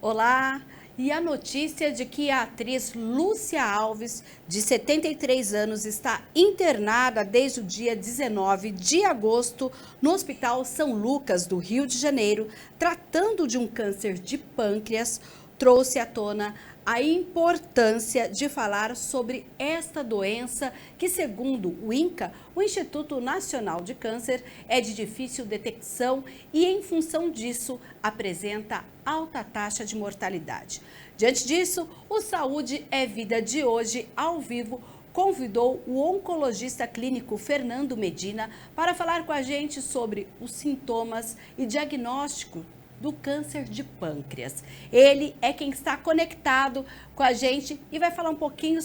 Olá! E a notícia de que a atriz Lúcia Alves, de 73 anos, está internada desde o dia 19 de agosto no Hospital São Lucas, do Rio de Janeiro, tratando de um câncer de pâncreas, trouxe à tona a importância de falar sobre esta doença que, segundo o INCA, o Instituto Nacional de Câncer, é de difícil detecção e, em função disso, apresenta alta taxa de mortalidade. Diante disso, o Saúde é Vida de hoje, ao vivo, convidou o oncologista clínico Fernando Medina para falar com a gente sobre os sintomas e diagnóstico do câncer de pâncreas. Ele é quem está conectado com a gente e vai falar um pouquinho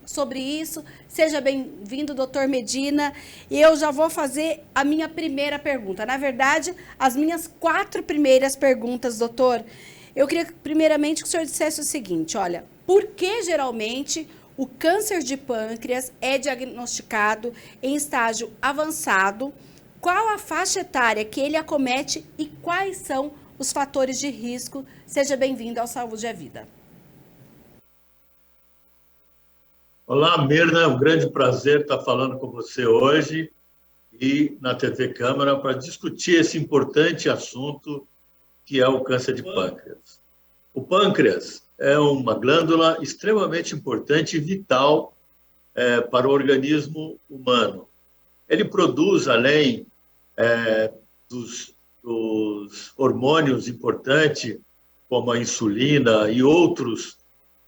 sobre isso. Seja bem-vindo, doutor Medina. E eu já vou fazer a minha primeira pergunta. Na verdade, as minhas 4 primeiras perguntas, doutor. Eu queria, primeiramente, que o senhor dissesse o seguinte, olha, por que geralmente o câncer de pâncreas é diagnosticado em estágio avançado? Qual a faixa etária que ele acomete e quais são os fatores de risco? Seja bem-vindo ao Saúde é Vida. Olá, Mirna, é um grande prazer estar falando com você hoje e na TV Câmara para discutir esse importante assunto que é o câncer de pâncreas. O pâncreas é uma glândula extremamente importante e vital para o organismo humano. Ele produz, além dos hormônios importantes, como a insulina e outros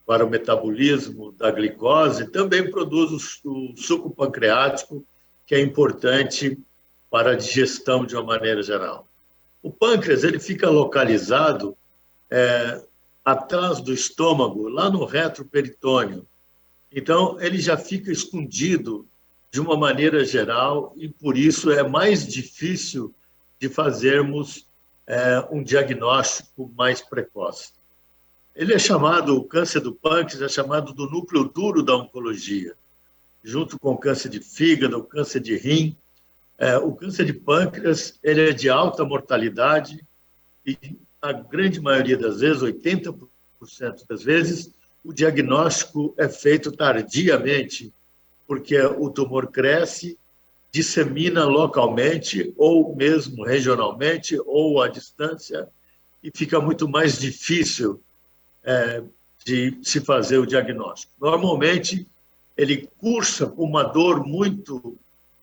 para o metabolismo da glicose, também produz o suco pancreático, que é importante para a digestão de uma maneira geral. O pâncreas ele fica localizado atrás do estômago, lá no retroperitônio. Então, ele já fica escondido de uma maneira geral e, por isso, é mais difícil de fazermos um diagnóstico mais precoce. Ele é chamado, o câncer do pâncreas é chamado do núcleo duro da oncologia, junto com o câncer de fígado, o câncer de rim. O câncer de pâncreas ele é de alta mortalidade e, a grande maioria das vezes, 80% das vezes, o diagnóstico é feito tardiamente, porque o tumor cresce, dissemina localmente, ou mesmo regionalmente, ou à distância, e fica muito mais difícil de se fazer o diagnóstico. Normalmente, ele cursa com uma dor muito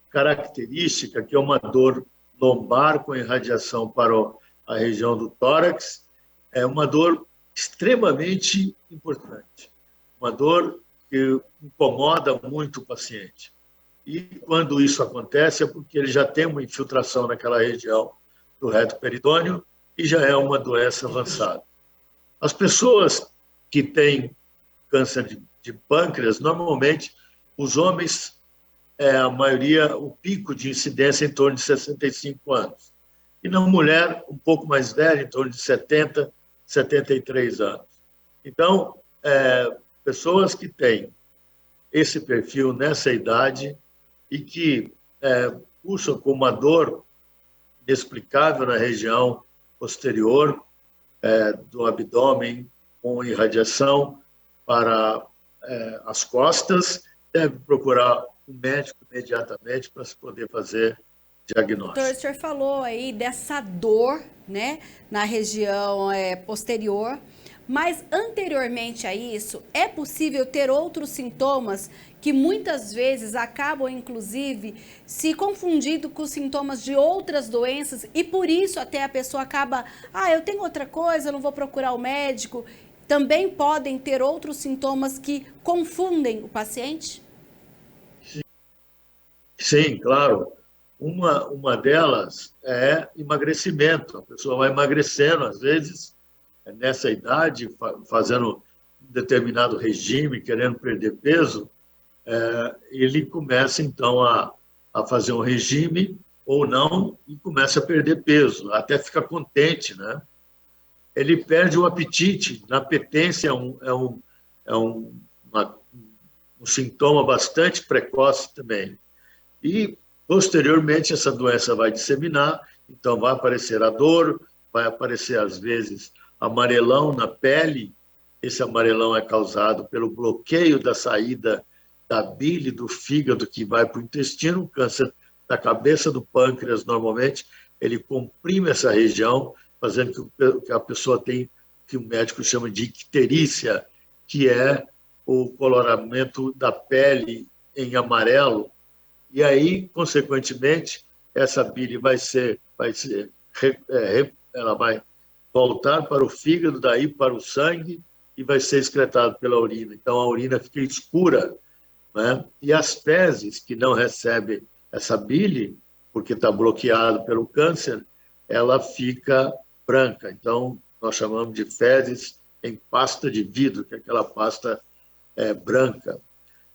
característica, que é uma dor lombar com irradiação para a região do tórax, é uma dor extremamente importante, uma dor que incomoda muito o paciente. E quando isso acontece é porque ele já tem uma infiltração naquela região do reto peritônio e já é uma doença avançada. As pessoas que têm câncer de pâncreas, normalmente, os homens, a maioria, o pico de incidência é em torno de 65 anos. E na mulher, um pouco mais velha, em torno de 70, 73 anos. Então, pessoas que têm esse perfil nessa idade e que cursam com uma dor inexplicável na região posterior do abdômen, com irradiação para as costas, deve procurar um médico imediatamente para se poder fazer diagnóstico. Doutor, o senhor falou aí dessa dor, né, na região posterior, mas anteriormente a isso, é possível ter outros sintomas que muitas vezes acabam, inclusive, se confundindo com os sintomas de outras doenças e por isso até a pessoa acaba, eu tenho outra coisa, eu não vou procurar o médico. Também podem ter outros sintomas que confundem o paciente? Sim, claro. Uma delas é emagrecimento. A pessoa vai emagrecendo, às vezes, nessa idade, fazendo um determinado regime, querendo perder peso, ele começa, então, a fazer um regime ou não e começa a perder peso, até fica contente, né? Ele perde o apetite. A apetência é um sintoma bastante precoce também. E, posteriormente, essa doença vai disseminar, então vai aparecer a dor, vai aparecer, às vezes, amarelão na pele. Esse amarelão é causado pelo bloqueio da saída da bile do fígado que vai para o intestino. O câncer da cabeça do pâncreas, normalmente, ele comprime essa região, fazendo que a pessoa tenha o que o médico chama de icterícia, que é o coloramento da pele em amarelo. E aí, consequentemente, essa bile ela vai voltar para o fígado, daí para o sangue, e vai ser excretado pela urina. Então, a urina fica escura, né? E as fezes que não recebem essa bile, porque está bloqueado pelo câncer, ela fica branca. Então, nós chamamos de fezes em pasta de vidro, que é aquela pasta branca.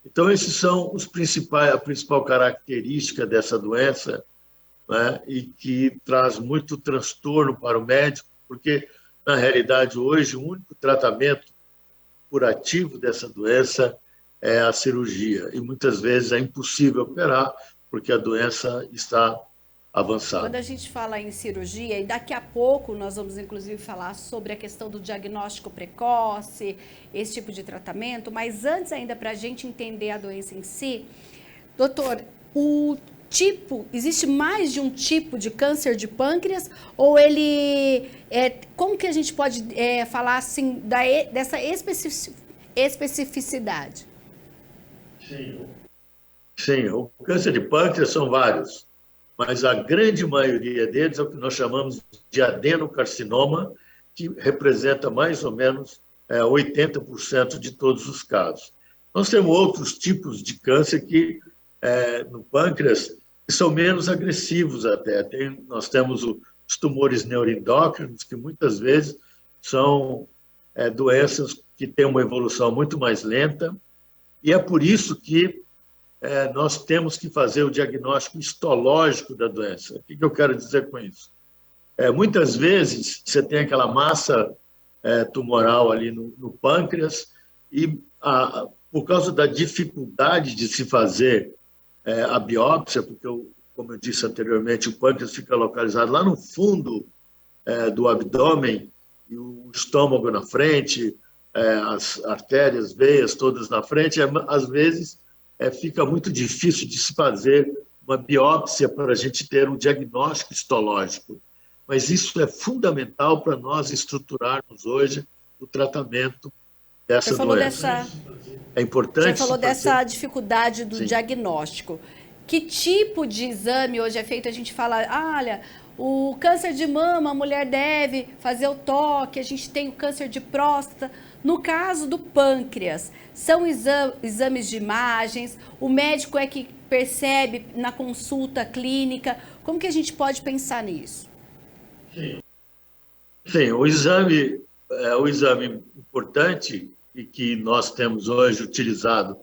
Então, esses são a principal característica dessa doença, né? E que traz muito transtorno para o médico, porque, na realidade, hoje, o único tratamento curativo dessa doença é a cirurgia. E, muitas vezes, é impossível operar, porque a doença está avançada. Quando a gente fala em cirurgia, e daqui a pouco nós vamos, inclusive, falar sobre a questão do diagnóstico precoce, esse tipo de tratamento, mas antes ainda, para a gente entender a doença em si, doutor, existe mais de um tipo de câncer de pâncreas, ou como que a gente pode falar assim dessa especificidade? Sim, o câncer de pâncreas são vários, mas a grande maioria deles é o que nós chamamos de adenocarcinoma, que representa mais ou menos 80% de todos os casos. Nós temos outros tipos de câncer no pâncreas que são menos agressivos até. Nós temos os tumores neuroendócrinos, que muitas vezes são doenças que têm uma evolução muito mais lenta, e é por isso que nós temos que fazer o diagnóstico histológico da doença. O que eu quero dizer com isso? Muitas vezes você tem aquela massa tumoral ali no pâncreas e, por causa da dificuldade de se fazer a biópsia, porque, como eu disse anteriormente, o pâncreas fica localizado lá no fundo do abdômen, e o estômago na frente, as artérias, veias todas na frente, às vezes fica muito difícil de se fazer uma biópsia para a gente ter um diagnóstico histológico. Mas isso é fundamental para nós estruturarmos hoje o tratamento dessa doença. É importante. Você falou dessa dificuldade do diagnóstico. Que tipo de exame hoje é feito? A gente fala, olha, o câncer de mama, a mulher deve fazer o toque, a gente tem o câncer de próstata. No caso do pâncreas, são exames de imagens, o médico é que percebe na consulta clínica. Como que a gente pode pensar nisso? Sim, o exame importante e que nós temos hoje utilizado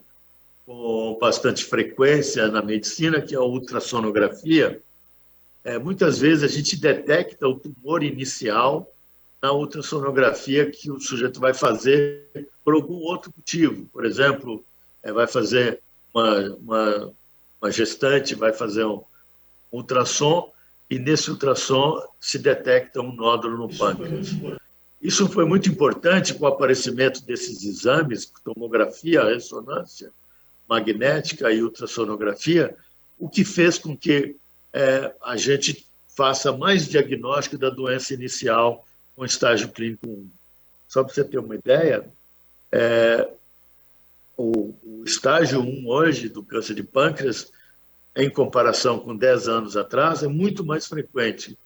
com bastante frequência na medicina, que é a ultrassonografia. Muitas vezes a gente detecta o tumor inicial na ultrassonografia que o sujeito vai fazer por algum outro motivo. Por exemplo, vai fazer uma gestante, vai fazer um ultrassom, e nesse ultrassom se detecta um nódulo no pâncreas. Isso foi muito importante com o aparecimento desses exames, tomografia, ressonância magnética e ultrassonografia, o que fez com que a gente faça mais diagnóstico da doença inicial com estágio clínico 1. Só para você ter uma ideia, o estágio 1 hoje do câncer de pâncreas, em comparação com 10 anos atrás, é muito mais frequente.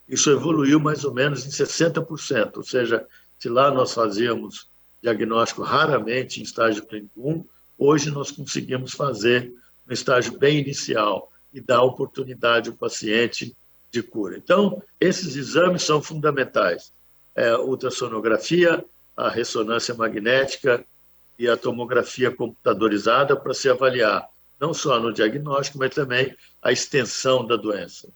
Isso evoluiu mais ou menos em 60%, ou seja, se lá nós fazíamos diagnóstico raramente em estágio clínico 1, hoje nós conseguimos fazer no estágio bem inicial e dar oportunidade ao paciente de cura. Então, esses exames são fundamentais. A ultrassonografia, a ressonância magnética e a tomografia computadorizada para se avaliar não só no diagnóstico, mas também a extensão da doença.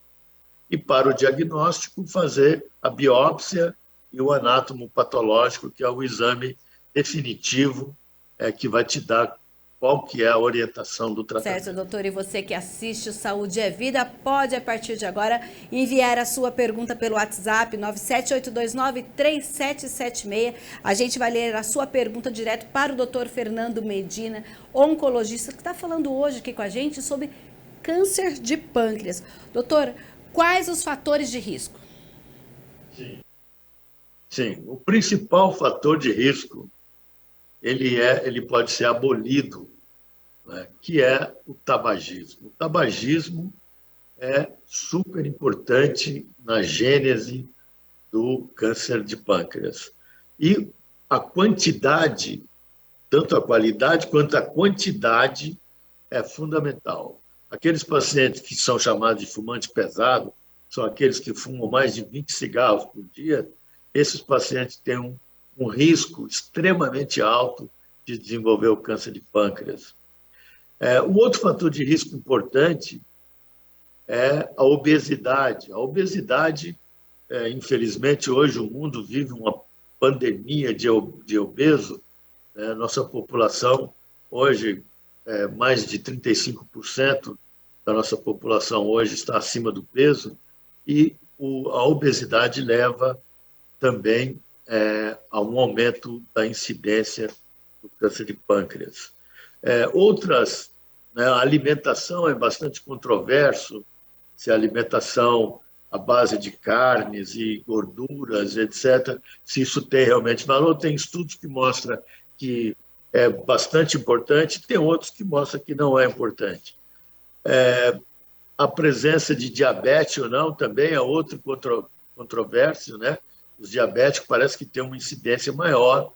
E para o diagnóstico, fazer a biópsia e o anátomo patológico, que é o exame definitivo que vai te dar qual que é a orientação do tratamento. Certo, doutor. E você que assiste o Saúde é Vida, pode, a partir de agora, enviar a sua pergunta pelo WhatsApp 978293776. A gente vai ler a sua pergunta direto para o doutor Fernando Medina, oncologista, que está falando hoje aqui com a gente sobre câncer de pâncreas. Doutor, quais os fatores de risco? Sim, o principal fator de risco, ele pode ser abolido, né, que é o tabagismo. O tabagismo é super importante na gênese do câncer de pâncreas. E a quantidade, tanto a qualidade quanto a quantidade, é fundamental. Aqueles pacientes que são chamados de fumante pesado, são aqueles que fumam mais de 20 cigarros por dia, esses pacientes têm um risco extremamente alto de desenvolver o câncer de pâncreas. O outro fator de risco importante é a obesidade. A obesidade, infelizmente, hoje o mundo vive uma pandemia de obeso. Nossa população, hoje, mais de 35% da nossa população hoje está acima do peso, e a obesidade leva também a um aumento da incidência do câncer de pâncreas. A alimentação é bastante controverso, se a alimentação à base de carnes e gorduras, etc., se isso tem realmente valor. Tem estudos que mostram que é bastante importante, tem outros que mostram que não é importante. A presença de diabetes ou não também é outro controvérsia, né? Os diabéticos parece que têm uma incidência maior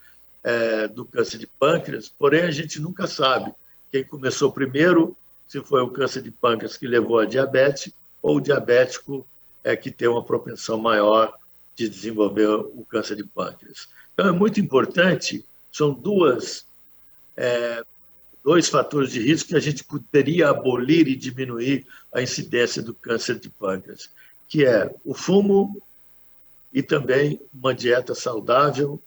do câncer de pâncreas, porém a gente nunca sabe quem começou primeiro, se foi o câncer de pâncreas que levou a diabetes, ou o diabético que tem uma propensão maior de desenvolver o câncer de pâncreas. Então, é muito importante, são dois fatores de risco que a gente poderia abolir e diminuir a incidência do câncer de pâncreas, que é o fumo e também uma dieta saudável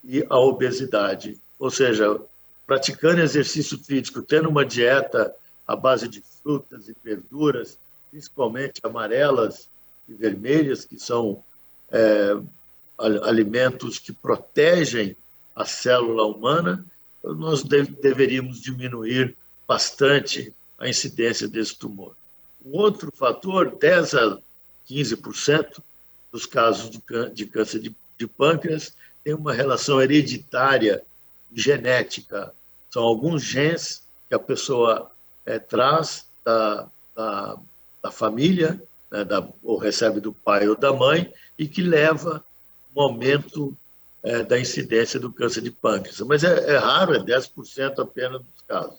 e a obesidade. Ou seja, praticando exercício físico, tendo uma dieta à base de frutas e verduras, principalmente amarelas e vermelhas, que são alimentos que protegem a célula humana, nós deveríamos diminuir bastante a incidência desse tumor. O outro fator, 10 a 15% dos casos de câncer de pâncreas, tem uma relação hereditária e genética. São alguns genes que a pessoa traz da família, né, ou recebe do pai ou da mãe, e que leva um aumento da incidência do câncer de pâncreas. Mas é raro, é 10% apenas dos casos.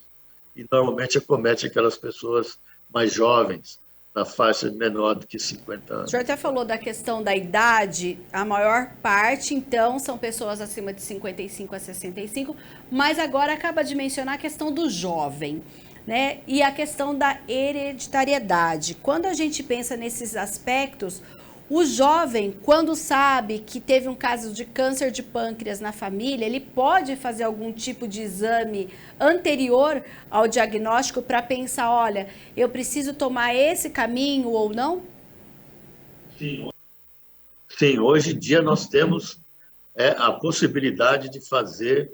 E normalmente acomete aquelas pessoas mais jovens, na faixa menor do que 50 anos. O senhor até falou da questão da idade, a maior parte, então, são pessoas acima de 55 a 65, mas agora acaba de mencionar a questão do jovem, né? E a questão da hereditariedade. Quando a gente pensa nesses aspectos, o jovem, quando sabe que teve um caso de câncer de pâncreas na família, ele pode fazer algum tipo de exame anterior ao diagnóstico para pensar, olha, eu preciso tomar esse caminho ou não? Sim, hoje em dia nós temos a possibilidade de fazer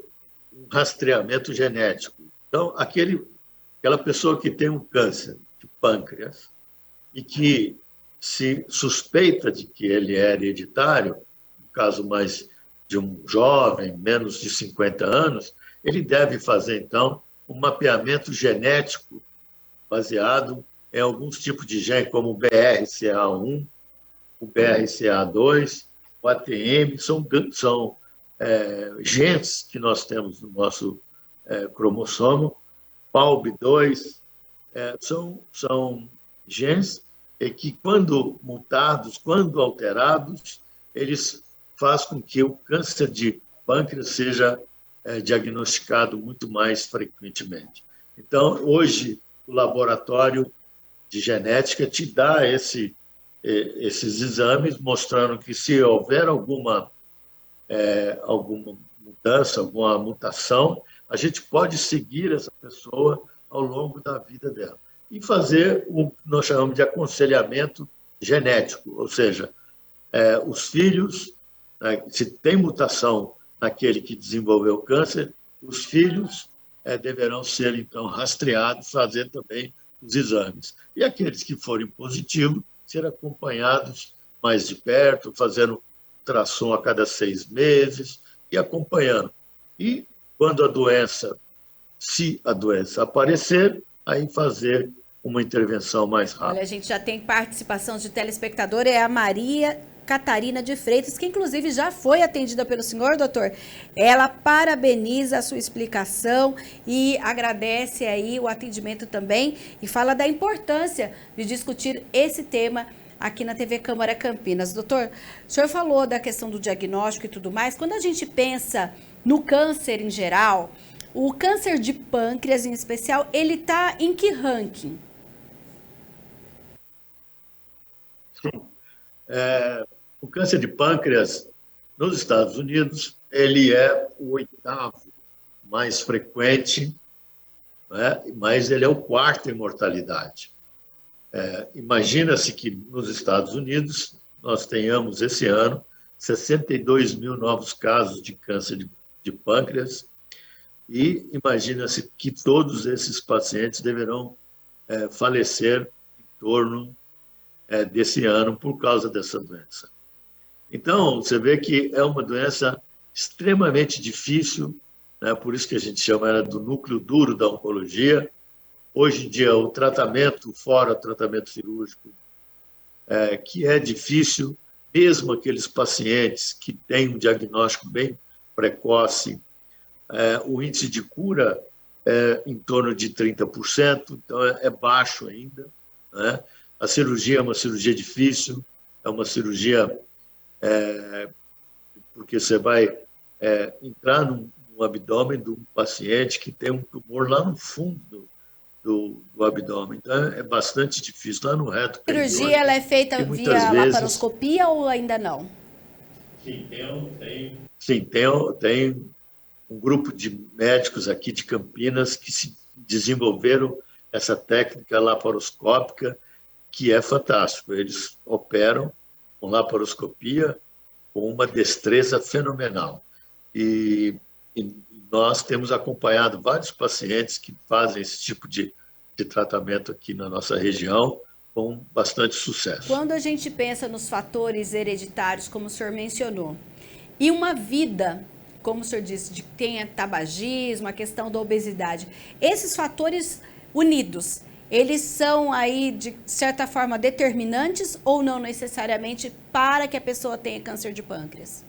um rastreamento genético. Então, aquela pessoa que tem um câncer de pâncreas e que se suspeita de que ele é hereditário, no caso mais de um jovem, menos de 50 anos, ele deve fazer, então, um mapeamento genético baseado em alguns tipos de gene, como o BRCA1, o BRCA2, o ATM, são genes que nós temos no nosso cromossomo, PALB2, são genes que, quando mutados, quando alterados, eles fazem com que o câncer de pâncreas seja diagnosticado muito mais frequentemente. Então, hoje, o laboratório de genética te dá esses exames, mostrando que, se houver alguma mudança, alguma mutação, a gente pode seguir essa pessoa ao longo da vida dela e fazer o que nós chamamos de aconselhamento genético, ou seja, os filhos, se tem mutação naquele que desenvolveu o câncer, os filhos deverão ser, então, rastreados, fazer também os exames. E aqueles que forem positivos, ser acompanhados mais de perto, fazendo ultrassom a cada 6 meses e acompanhando. E quando a doença, se a doença aparecer, aí fazer uma intervenção mais rápida. Olha, a gente já tem participação de telespectador, é a Maria Catarina de Freitas, que inclusive já foi atendida pelo senhor, doutor. Ela parabeniza a sua explicação e agradece aí o atendimento também e fala da importância de discutir esse tema aqui na TV Câmara Campinas. Doutor, o senhor falou da questão do diagnóstico e tudo mais. Quando a gente pensa no câncer em geral, o câncer de pâncreas em especial, ele está em que ranking? Sim. O câncer de pâncreas, nos Estados Unidos, ele é o 8º mais frequente, né? Mas ele é o 4º em mortalidade. Imagina-se que nos Estados Unidos nós tenhamos esse ano 62 mil novos casos de câncer de pâncreas e imagina-se que todos esses pacientes deverão falecer em torno desse ano por causa dessa doença. Então, você vê que é uma doença extremamente difícil, né? Por isso que a gente chama ela do núcleo duro da oncologia. Hoje em dia, o tratamento, fora o tratamento cirúrgico, que é difícil, mesmo aqueles pacientes que têm um diagnóstico bem precoce, o índice de cura é em torno de 30%, então é baixo ainda, né? A cirurgia é uma cirurgia difícil, é uma cirurgia porque você vai entrar no abdômen de um paciente que tem um tumor lá no fundo do abdômen. Então, é bastante difícil. Lá no reto A cirurgia ela é feita via laparoscopia ou ainda não? Sim, tem um grupo de médicos aqui de Campinas que se desenvolveram essa técnica laparoscópica, que é fantástico. Eles operam com laparoscopia com uma destreza fenomenal. E nós temos acompanhado vários pacientes que fazem esse tipo de tratamento aqui na nossa região com bastante sucesso. Quando a gente pensa nos fatores hereditários, como o senhor mencionou, e uma vida, como o senhor disse, de que tenha tabagismo, a questão da obesidade, esses fatores unidos, eles são aí, de certa forma, determinantes ou não necessariamente para que a pessoa tenha câncer de pâncreas?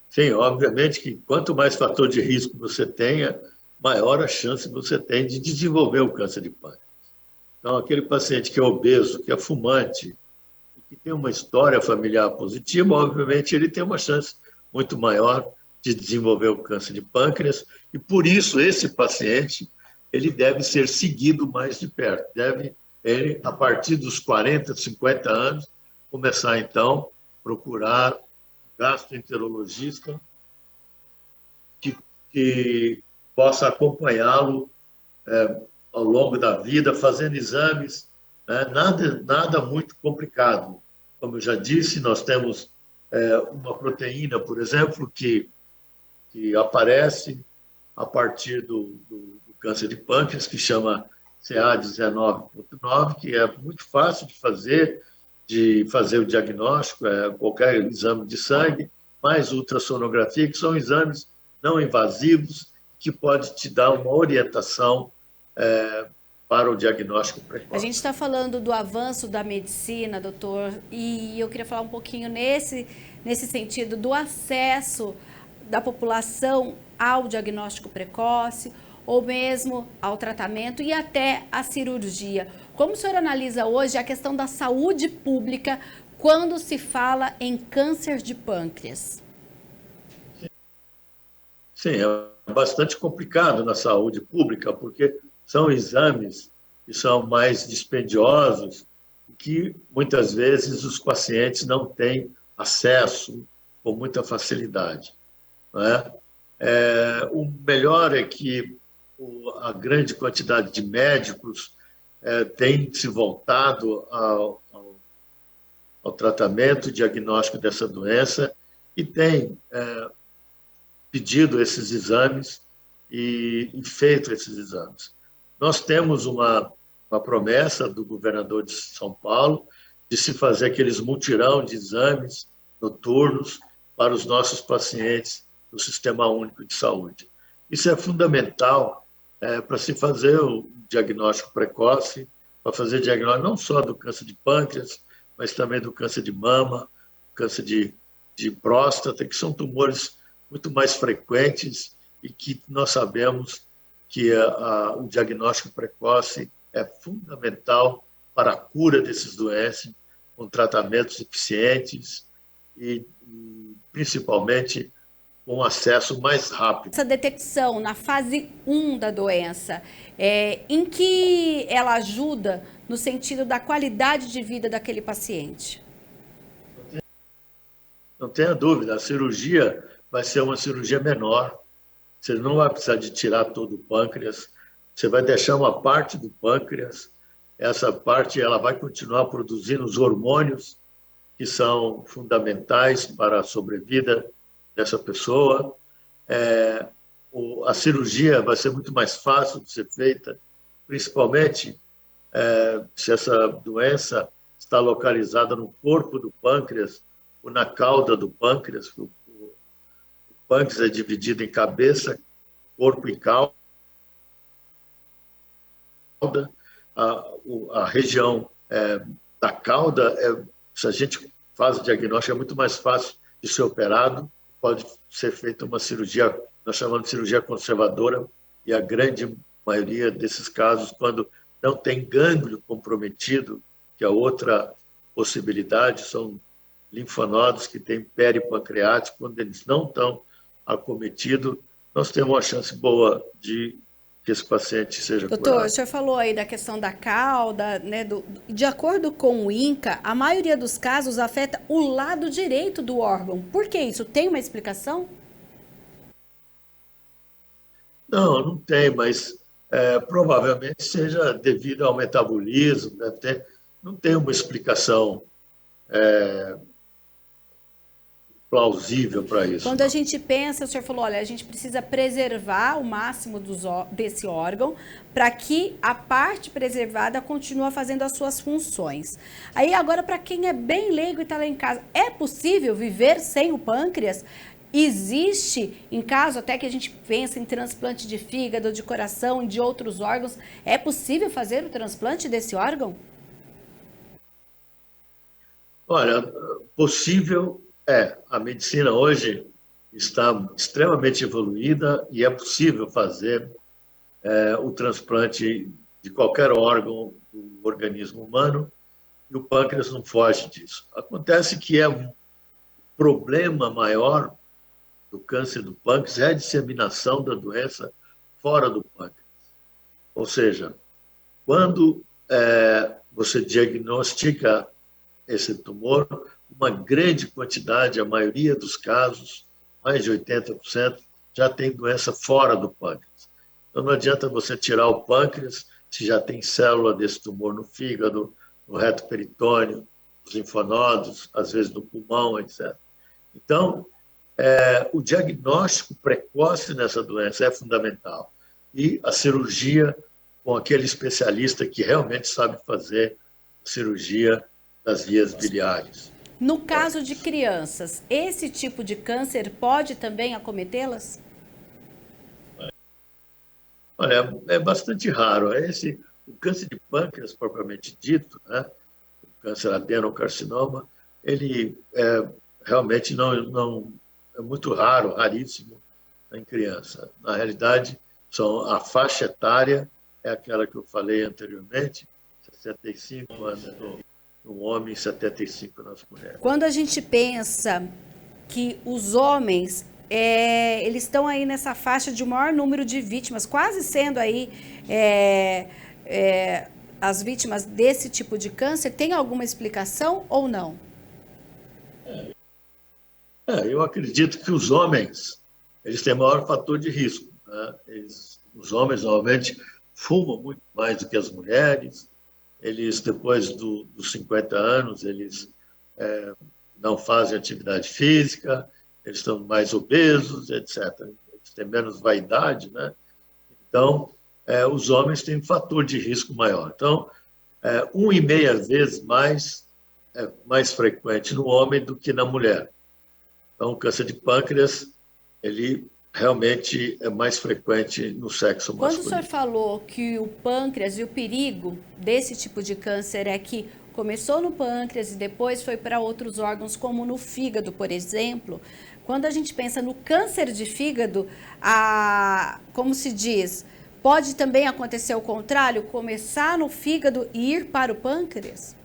Sim, obviamente que quanto mais fator de risco você tenha, maior a chance você tem de desenvolver o câncer de pâncreas. Então, aquele paciente que é obeso, que é fumante, que tem uma história familiar positiva, obviamente ele tem uma chance muito maior de desenvolver o câncer de pâncreas e, por isso, esse paciente ele deve ser seguido mais de perto. Ele, a partir dos 40, 50 anos, começar, então, procurar um gastroenterologista que possa acompanhá-lo ao longo da vida, fazendo exames, né? Nada muito complicado. Como eu já disse, nós temos uma proteína, por exemplo, que aparece a partir do câncer de pâncreas, que chama CA19.9, que é muito fácil de fazer o diagnóstico, qualquer exame de sangue, mais ultrassonografia, que são exames não invasivos, que pode te dar uma orientação para o diagnóstico precoce. A gente está falando do avanço da medicina, doutor, e eu queria falar um pouquinho nesse sentido do acesso da população ao diagnóstico precoce, ou mesmo ao tratamento e até à cirurgia. Como o senhor analisa hoje a questão da saúde pública quando se fala em câncer de pâncreas? Sim, é bastante complicado na saúde pública, porque são exames que são mais dispendiosos e que muitas vezes os pacientes não têm acesso com muita facilidade, não é? O melhor é que a grande quantidade de médicos tem se voltado ao tratamento, diagnóstico dessa doença e tem pedido esses exames e feito esses exames. Nós temos uma promessa do governador de São Paulo de se fazer aqueles mutirão de exames noturnos para os nossos pacientes do Sistema Único de Saúde. Isso é fundamental para se fazer o diagnóstico precoce, para fazer diagnóstico não só do câncer de pâncreas, mas também do câncer de mama, câncer de próstata, que são tumores muito mais frequentes e que nós sabemos que o diagnóstico precoce é fundamental para a cura desses doentes, com tratamentos eficientes e principalmente com acesso mais rápido. Essa detecção na fase 1 da doença, em que ela ajuda no sentido da qualidade de vida daquele paciente? Não tenha dúvida, a cirurgia vai ser uma cirurgia menor. Você não vai precisar de tirar todo o pâncreas, você vai deixar uma parte do pâncreas, essa parte ela vai continuar produzindo os hormônios que são fundamentais para a sobrevida dessa pessoa. A cirurgia vai ser muito mais fácil de ser feita, principalmente se essa doença está localizada no corpo do pâncreas ou na cauda do pâncreas. O pâncreas é dividido em cabeça, corpo e cauda. A região da cauda, se a gente faz o diagnóstico, é muito mais fácil de ser operado. Pode ser feita uma cirurgia, nós chamamos de cirurgia conservadora, e a grande maioria desses casos, quando não tem gânglio comprometido, que é outra possibilidade, são linfonodos que têm peripancreático, quando eles não estão acometidos, nós temos uma chance boa de que esse paciente seja curado. Doutor, o senhor falou aí da questão da cauda, né? De acordo com o INCA, a maioria dos casos afeta o lado direito do órgão. Por que isso? Tem uma explicação? Não tem, mas provavelmente seja devido ao metabolismo, não tem uma explicação plausível para isso. Quando a gente pensa, o senhor falou, olha, a gente precisa preservar o máximo desse órgão para que a parte preservada continue fazendo as suas funções. Aí agora, para quem é bem leigo e está lá em casa, é possível viver sem o pâncreas? Existe, em caso até que a gente pensa em transplante de fígado, de coração, de outros órgãos, é possível fazer o transplante desse órgão? Olha, possível a medicina hoje está extremamente evoluída e é possível fazer o transplante de qualquer órgão do organismo humano e o pâncreas não foge disso. Acontece que um problema maior do câncer do pâncreas é a disseminação da doença fora do pâncreas. Ou seja, quando você diagnostica esse tumor, uma grande quantidade, a maioria dos casos, mais de 80%, já tem doença fora do pâncreas. Então não adianta você tirar o pâncreas se já tem célula desse tumor no fígado, no reto peritônio, nos linfonodos, às vezes no pulmão, etc. Então, o diagnóstico precoce nessa doença é fundamental. E a cirurgia com aquele especialista que realmente sabe fazer cirurgia das vias biliares. No caso de crianças, esse tipo de câncer pode também acometê-las? Olha, é bastante raro. O câncer de pâncreas, propriamente dito, né? O câncer adenocarcinoma, ele realmente não é muito raro, raríssimo em criança. Na realidade, a faixa etária é aquela que eu falei anteriormente, 65 anos no homem e 75 nas mulheres. Quando a gente pensa que os homens, eles estão aí nessa faixa de maior número de vítimas, quase sendo aí as vítimas desse tipo de câncer, tem alguma explicação ou não? Eu acredito que os homens eles têm maior fator de risco, né? Os homens, normalmente, fumam muito mais do que as mulheres. Eles, depois dos 50 anos, eles não fazem atividade física, eles estão mais obesos, etc. Eles têm menos vaidade, né? Então, os homens têm um fator de risco maior. Então, 1,5 vezes mais frequente no homem do que na mulher. Então, o câncer de pâncreas, ele realmente é mais frequente no sexo Quando o masculino. senhor falou que o pâncreas e o perigo desse tipo de câncer é que começou no pâncreas e depois foi para outros órgãos, como no fígado, por exemplo, quando a gente pensa no câncer de fígado, como se diz, pode também acontecer o contrário, começar no fígado e ir para o pâncreas?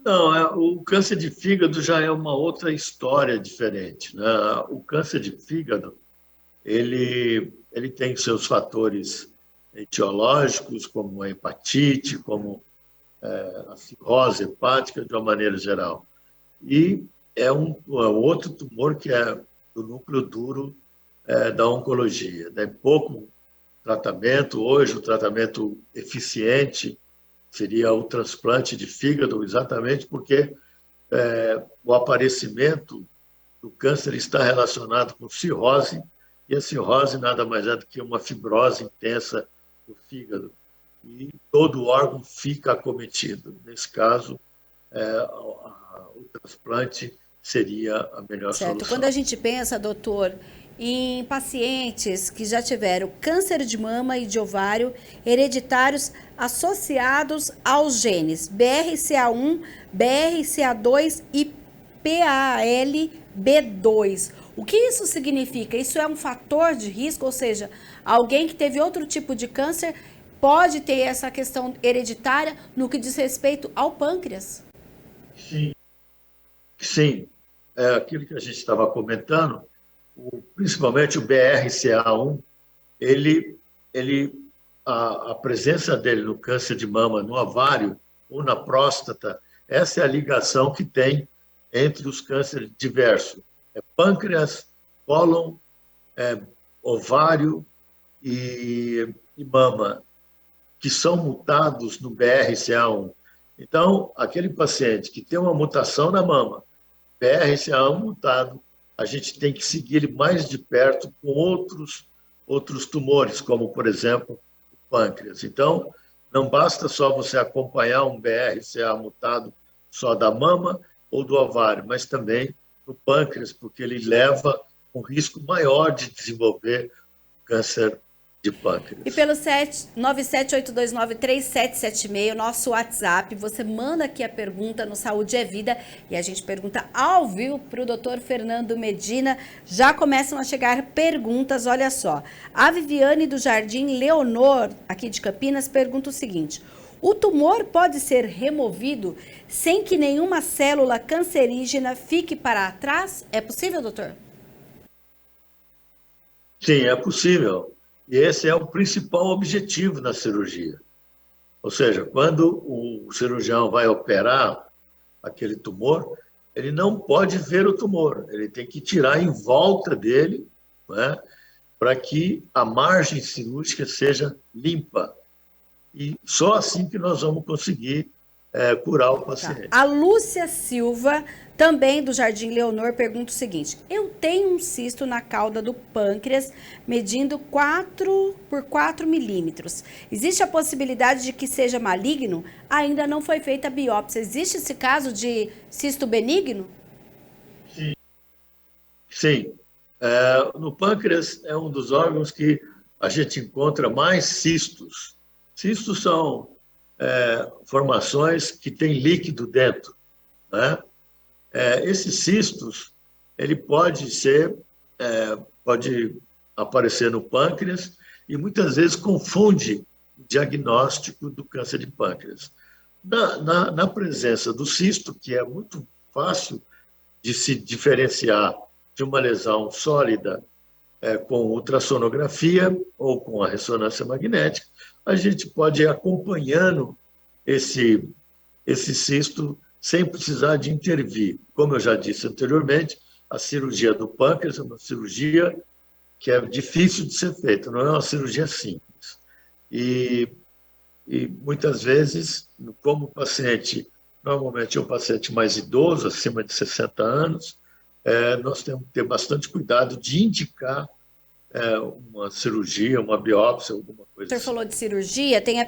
Não, o câncer de fígado já é uma outra história diferente, né? O câncer de fígado, ele tem seus fatores etiológicos, como a hepatite, como a cirrose hepática, de uma maneira geral. E é um outro tumor que é do núcleo duro da oncologia. Tem pouco tratamento. Hoje, o tratamento eficiente seria o transplante de fígado, exatamente porque o aparecimento do câncer está relacionado com cirrose, e a cirrose nada mais é do que uma fibrose intensa do fígado. E todo o órgão fica acometido. Nesse caso, o transplante seria a melhor solução. Quando a gente pensa, doutor, em pacientes que já tiveram câncer de mama e de ovário hereditários associados aos genes BRCA1, BRCA2 e PALB2. O que isso significa? Isso é um fator de risco, ou seja, alguém que teve outro tipo de câncer pode ter essa questão hereditária no que diz respeito ao pâncreas? Sim. Sim, aquilo que a gente estava comentando, principalmente o BRCA1, a presença dele no câncer de mama, no ovário ou na próstata, essa é a ligação que tem entre os cânceres diversos. Pâncreas, cólon, ovário e mama, que são mutados no BRCA1. Então, aquele paciente que tem uma mutação na mama, BRCA1 mutado, a gente tem que seguir ele mais de perto com outros tumores, como, por exemplo, o pâncreas. Então, não basta só você acompanhar um BRCA mutado só da mama ou do ovário, mas também do pâncreas, porque ele leva um risco maior de desenvolver câncer de pâncreas. E pelo 978293776, nosso WhatsApp, você manda aqui a pergunta no Saúde é Vida e a gente pergunta ao vivo para o doutor Fernando Medina. Já começam a chegar perguntas, olha só. A Viviane do Jardim Leonor, aqui de Campinas, pergunta o seguinte: o tumor pode ser removido sem que nenhuma célula cancerígena fique para trás? É possível, doutor? Sim, é possível. E esse é o principal objetivo na cirurgia. Ou seja, quando o cirurgião vai operar aquele tumor, ele não pode ver o tumor, ele tem que tirar em volta dele, né, para que a margem cirúrgica seja limpa. E só assim que nós vamos conseguir curar o paciente. Tá. A Lúcia Silva, também do Jardim Leonor, pergunta o seguinte: eu tenho um cisto na cauda do pâncreas medindo 4 por 4 milímetros. Existe a possibilidade de que seja maligno? Ainda não foi feita a biópsia. Existe esse caso de cisto benigno? Sim. Sim. No pâncreas é um dos órgãos que a gente encontra mais cistos. Cistos são formações que têm líquido dentro, né? Esses cistos, ele pode aparecer no pâncreas e muitas vezes confunde o diagnóstico do câncer de pâncreas. Na presença do cisto, que é muito fácil de se diferenciar de uma lesão sólida com ultrassonografia ou com a ressonância magnética, a gente pode ir acompanhando esse cisto sem precisar de intervir. Como eu já disse anteriormente, a cirurgia do pâncreas é uma cirurgia que é difícil de ser feita, não é uma cirurgia simples. E muitas vezes, como o paciente, normalmente é um paciente mais idoso, acima de 60 anos, nós temos que ter bastante cuidado de indicar uma cirurgia, uma biópsia, alguma coisa O senhor assim. falou de cirurgia, tem a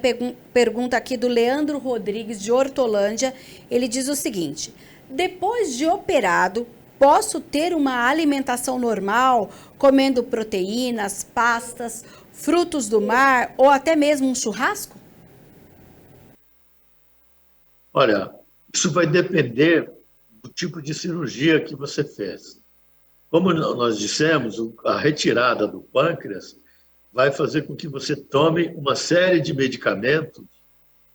pergunta aqui do Leandro Rodrigues, de Hortolândia. Ele diz o seguinte: depois de operado, posso ter uma alimentação normal, comendo proteínas, pastas, frutos do mar ou até mesmo um churrasco? Olha, isso vai depender do tipo de cirurgia que você fez. Como nós dissemos, a retirada do pâncreas vai fazer com que você tome uma série de medicamentos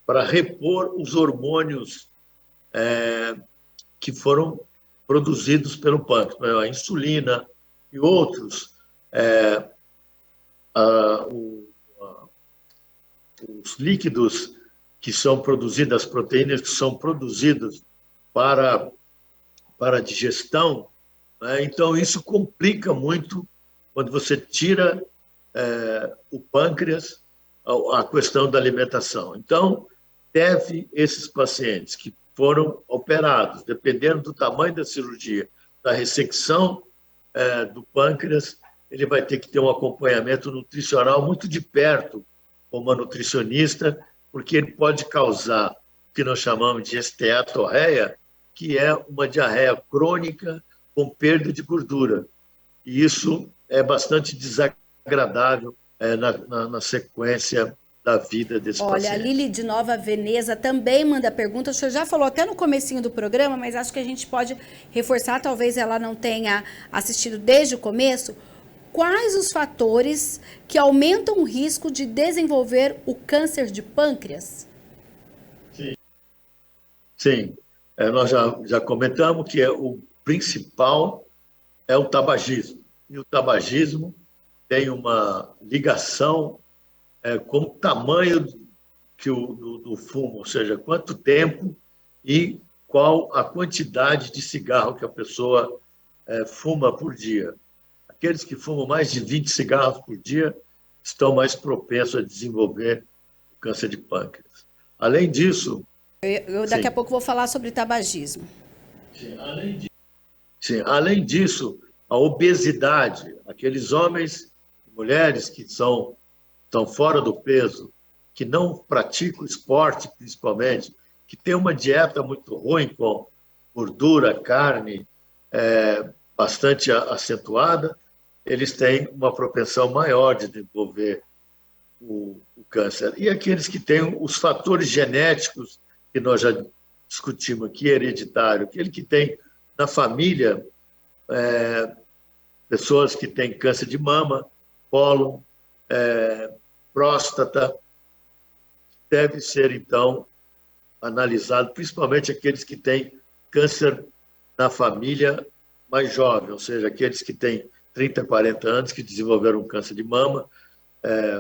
para repor os hormônios que foram produzidos pelo pâncreas, a insulina e outros, os líquidos que são produzidos, as proteínas que são produzidas para a digestão, né? Então, isso complica muito quando você tira o pâncreas, a questão da alimentação. Então, esses pacientes que foram operados, dependendo do tamanho da cirurgia, da ressecção do pâncreas, ele vai ter que ter um acompanhamento nutricional muito de perto com uma nutricionista, porque ele pode causar o que nós chamamos de esteatorreia, que é uma diarreia crônica com perda de gordura. E isso é bastante desagradável na sequência da vida desse paciente. Olha, a Lili de Nova Veneza também manda pergunta. O senhor já falou até no comecinho do programa, mas acho que a gente pode reforçar, talvez ela não tenha assistido desde o começo. Quais os fatores que aumentam o risco de desenvolver o câncer de pâncreas? Sim. Nós já comentamos que o principal é o tabagismo. E o tabagismo tem uma ligação com o tamanho do fumo, ou seja, quanto tempo e qual a quantidade de cigarro que a pessoa fuma por dia. Aqueles que fumam mais de 20 cigarros por dia estão mais propensos a desenvolver o câncer de pâncreas. Além disso... Eu daqui a pouco vou falar sobre tabagismo. Além disso, a obesidade, aqueles homens e mulheres que estão fora do peso, que não praticam esporte, principalmente, que têm uma dieta muito ruim com gordura, carne bastante acentuada, eles têm uma propensão maior de desenvolver o câncer. E aqueles que têm os fatores genéticos, que nós já discutimos aqui, hereditário, aquele que tem na família pessoas que têm câncer de mama, cólon, próstata, deve ser, então, analisado, principalmente aqueles que têm câncer na família mais jovem, ou seja, aqueles que têm 30, 40 anos, que desenvolveram um câncer de mama,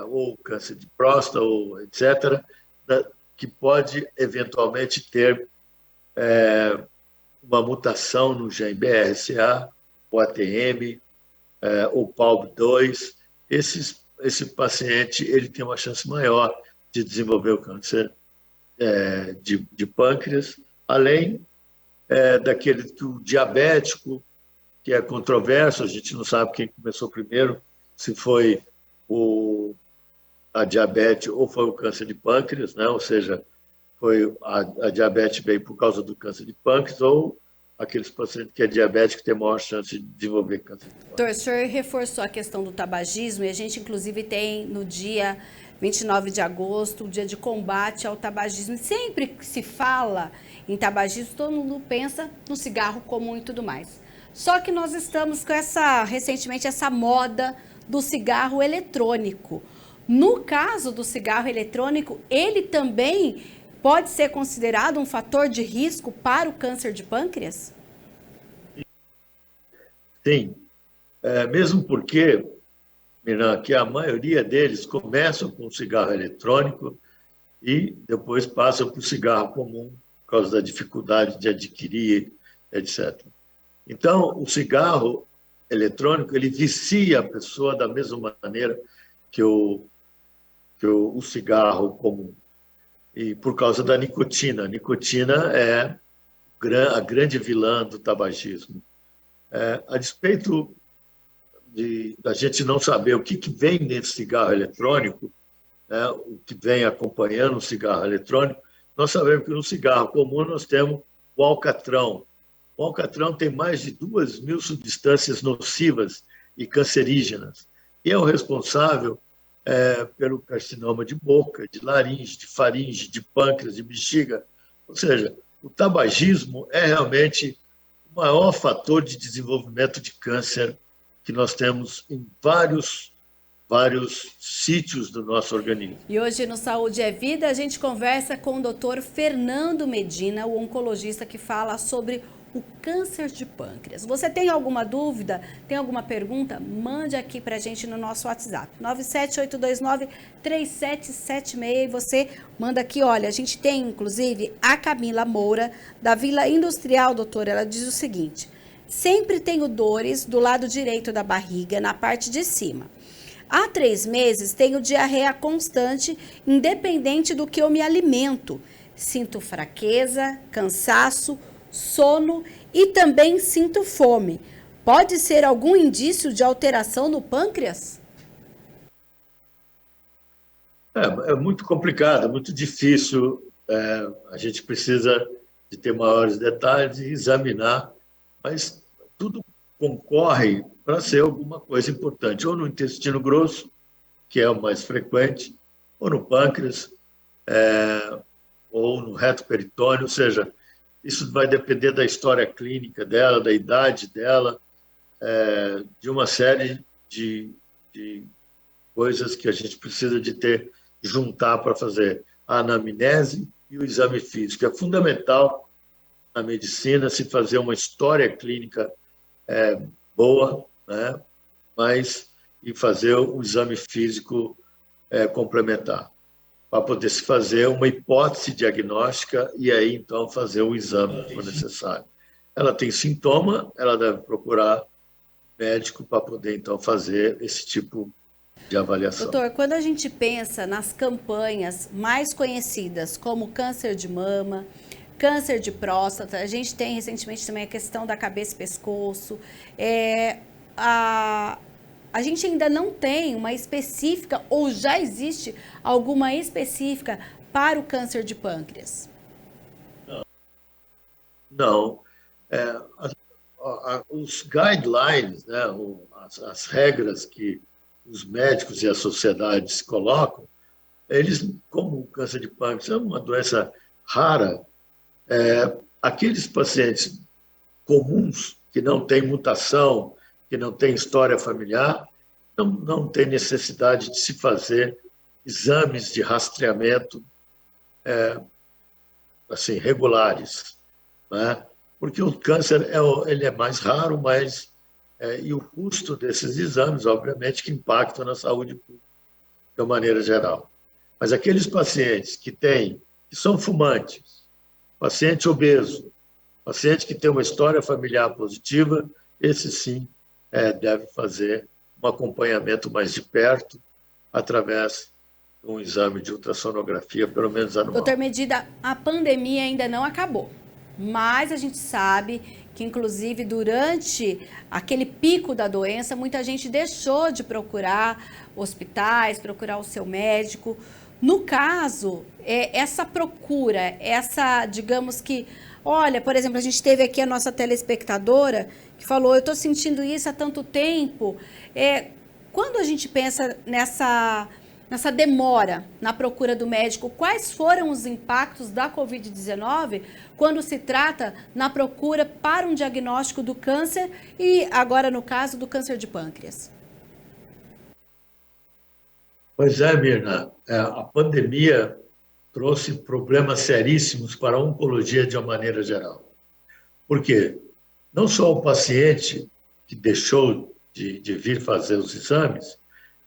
ou câncer de próstata, ou etc., que pode, eventualmente, ter uma mutação no gene BRCA, o ATM, ou PALB2. Esse paciente ele tem uma chance maior de desenvolver o câncer de pâncreas, além daquele que o diabético, que é controverso, a gente não sabe quem começou primeiro, se foi a diabetes ou foi o câncer de pâncreas, né? Ou seja, foi a diabetes veio por causa do câncer de pâncreas ou aqueles pacientes que é diabético têm maior chance de desenvolver câncer de pâncreas. Doutor, o senhor reforçou a questão do tabagismo e a gente, inclusive, tem no dia 29 de agosto o dia de combate ao tabagismo. E sempre que se fala em tabagismo, todo mundo pensa no cigarro comum e tudo mais. Só que nós estamos com recentemente, essa moda do cigarro eletrônico. No caso do cigarro eletrônico, ele também pode ser considerado um fator de risco para o câncer de pâncreas? Sim, mesmo porque, Miran, que a maioria deles começam com cigarro eletrônico e depois passam para o cigarro comum por causa da dificuldade de adquirir, etc. Então, o cigarro eletrônico, ele vicia a pessoa da mesma maneira que o cigarro comum. E por causa da nicotina. A nicotina é a grande vilã do tabagismo. A despeito da gente não saber o que vem nesse cigarro eletrônico, né, o que vem acompanhando o cigarro eletrônico, nós sabemos que no cigarro comum nós temos o alcatrão. O alcatrão tem mais de 2.000 substâncias nocivas e cancerígenas, e é o responsável pelo carcinoma de boca, de laringe, de faringe, de pâncreas, de bexiga. Ou seja, o tabagismo é realmente o maior fator de desenvolvimento de câncer que nós temos em vários sítios do nosso organismo. E hoje no Saúde é Vida a gente conversa com o Dr. Fernando Medina, o oncologista que fala sobre o câncer de pâncreas. Você tem alguma dúvida? Tem alguma pergunta? Mande aqui pra gente no nosso WhatsApp, 97829-3776, e você manda aqui, olha, a gente tem inclusive a Camila Moura, da Vila Industrial, doutora, ela diz o seguinte: sempre tenho dores do lado direito da barriga, na parte de cima. Há 3 meses tenho diarreia constante, independente do que eu me alimento. Sinto fraqueza, cansaço, sono e também sinto fome. Pode ser algum indício de alteração no pâncreas? É muito complicado, muito difícil. A gente precisa de ter maiores detalhes e examinar, mas tudo concorre para ser alguma coisa importante, ou no intestino grosso, que é o mais frequente, ou no pâncreas, ou no reto peritônio, ou seja, isso vai depender da história clínica dela, da idade dela, de uma série de coisas que a gente precisa de juntar para fazer a anamnese e o exame físico. É fundamental na medicina se fazer uma história clínica boa, né? E fazer o exame físico complementar, para poder se fazer uma hipótese diagnóstica e aí, então, fazer o exame que for necessário. Ela tem sintoma, ela deve procurar médico para poder, então, fazer esse tipo de avaliação. Doutor, quando a gente pensa nas campanhas mais conhecidas, como câncer de mama, câncer de próstata, a gente tem recentemente também a questão da cabeça e pescoço, a gente ainda não tem uma específica, ou já existe alguma específica para o câncer de pâncreas? Não. Os guidelines, né, as regras que os médicos e as sociedades colocam, eles, como o câncer de pâncreas é uma doença rara, aqueles pacientes comuns que não têm mutação, que não têm história familiar, não tem necessidade de se fazer exames de rastreamento assim, regulares, né? Porque o câncer ele é mais raro, e o custo desses exames, obviamente, que impactam na saúde pública de uma maneira geral. Mas aqueles pacientes que são fumantes, paciente obeso, paciente que tem uma história familiar positiva, esse sim deve fazer um acompanhamento mais de perto, através de um exame de ultrassonografia, pelo menos anual. Doutor Medina, a pandemia ainda não acabou, mas a gente sabe que, inclusive, durante aquele pico da doença, muita gente deixou de procurar hospitais, procurar o seu médico. No caso, essa procura, digamos que, olha, por exemplo, a gente teve aqui a nossa telespectadora que falou, eu estou sentindo isso há tanto tempo. Quando a gente pensa nessa demora na procura do médico, quais foram os impactos da Covid-19 quando se trata na procura para um diagnóstico do câncer e agora no caso do câncer de pâncreas? Pois é, Mirna, a pandemia trouxe problemas seríssimos para a oncologia de uma maneira geral. Por quê? Não só o paciente que deixou de vir fazer os exames,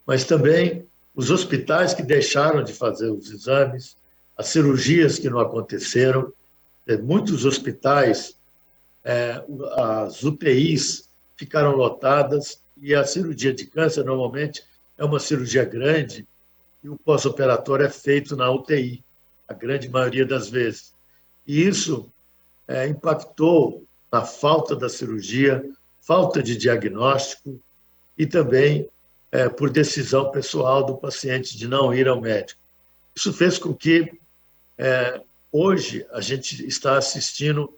mas também os hospitais que deixaram de fazer os exames, as cirurgias que não aconteceram. Muitos hospitais as UTIs ficaram lotadas e a cirurgia de câncer, normalmente, é uma cirurgia grande e o pós-operatório é feito na UTI, a grande maioria das vezes. E isso impactou na falta da cirurgia, falta de diagnóstico e também por decisão pessoal do paciente de não ir ao médico. Isso fez com que, hoje, a gente está assistindo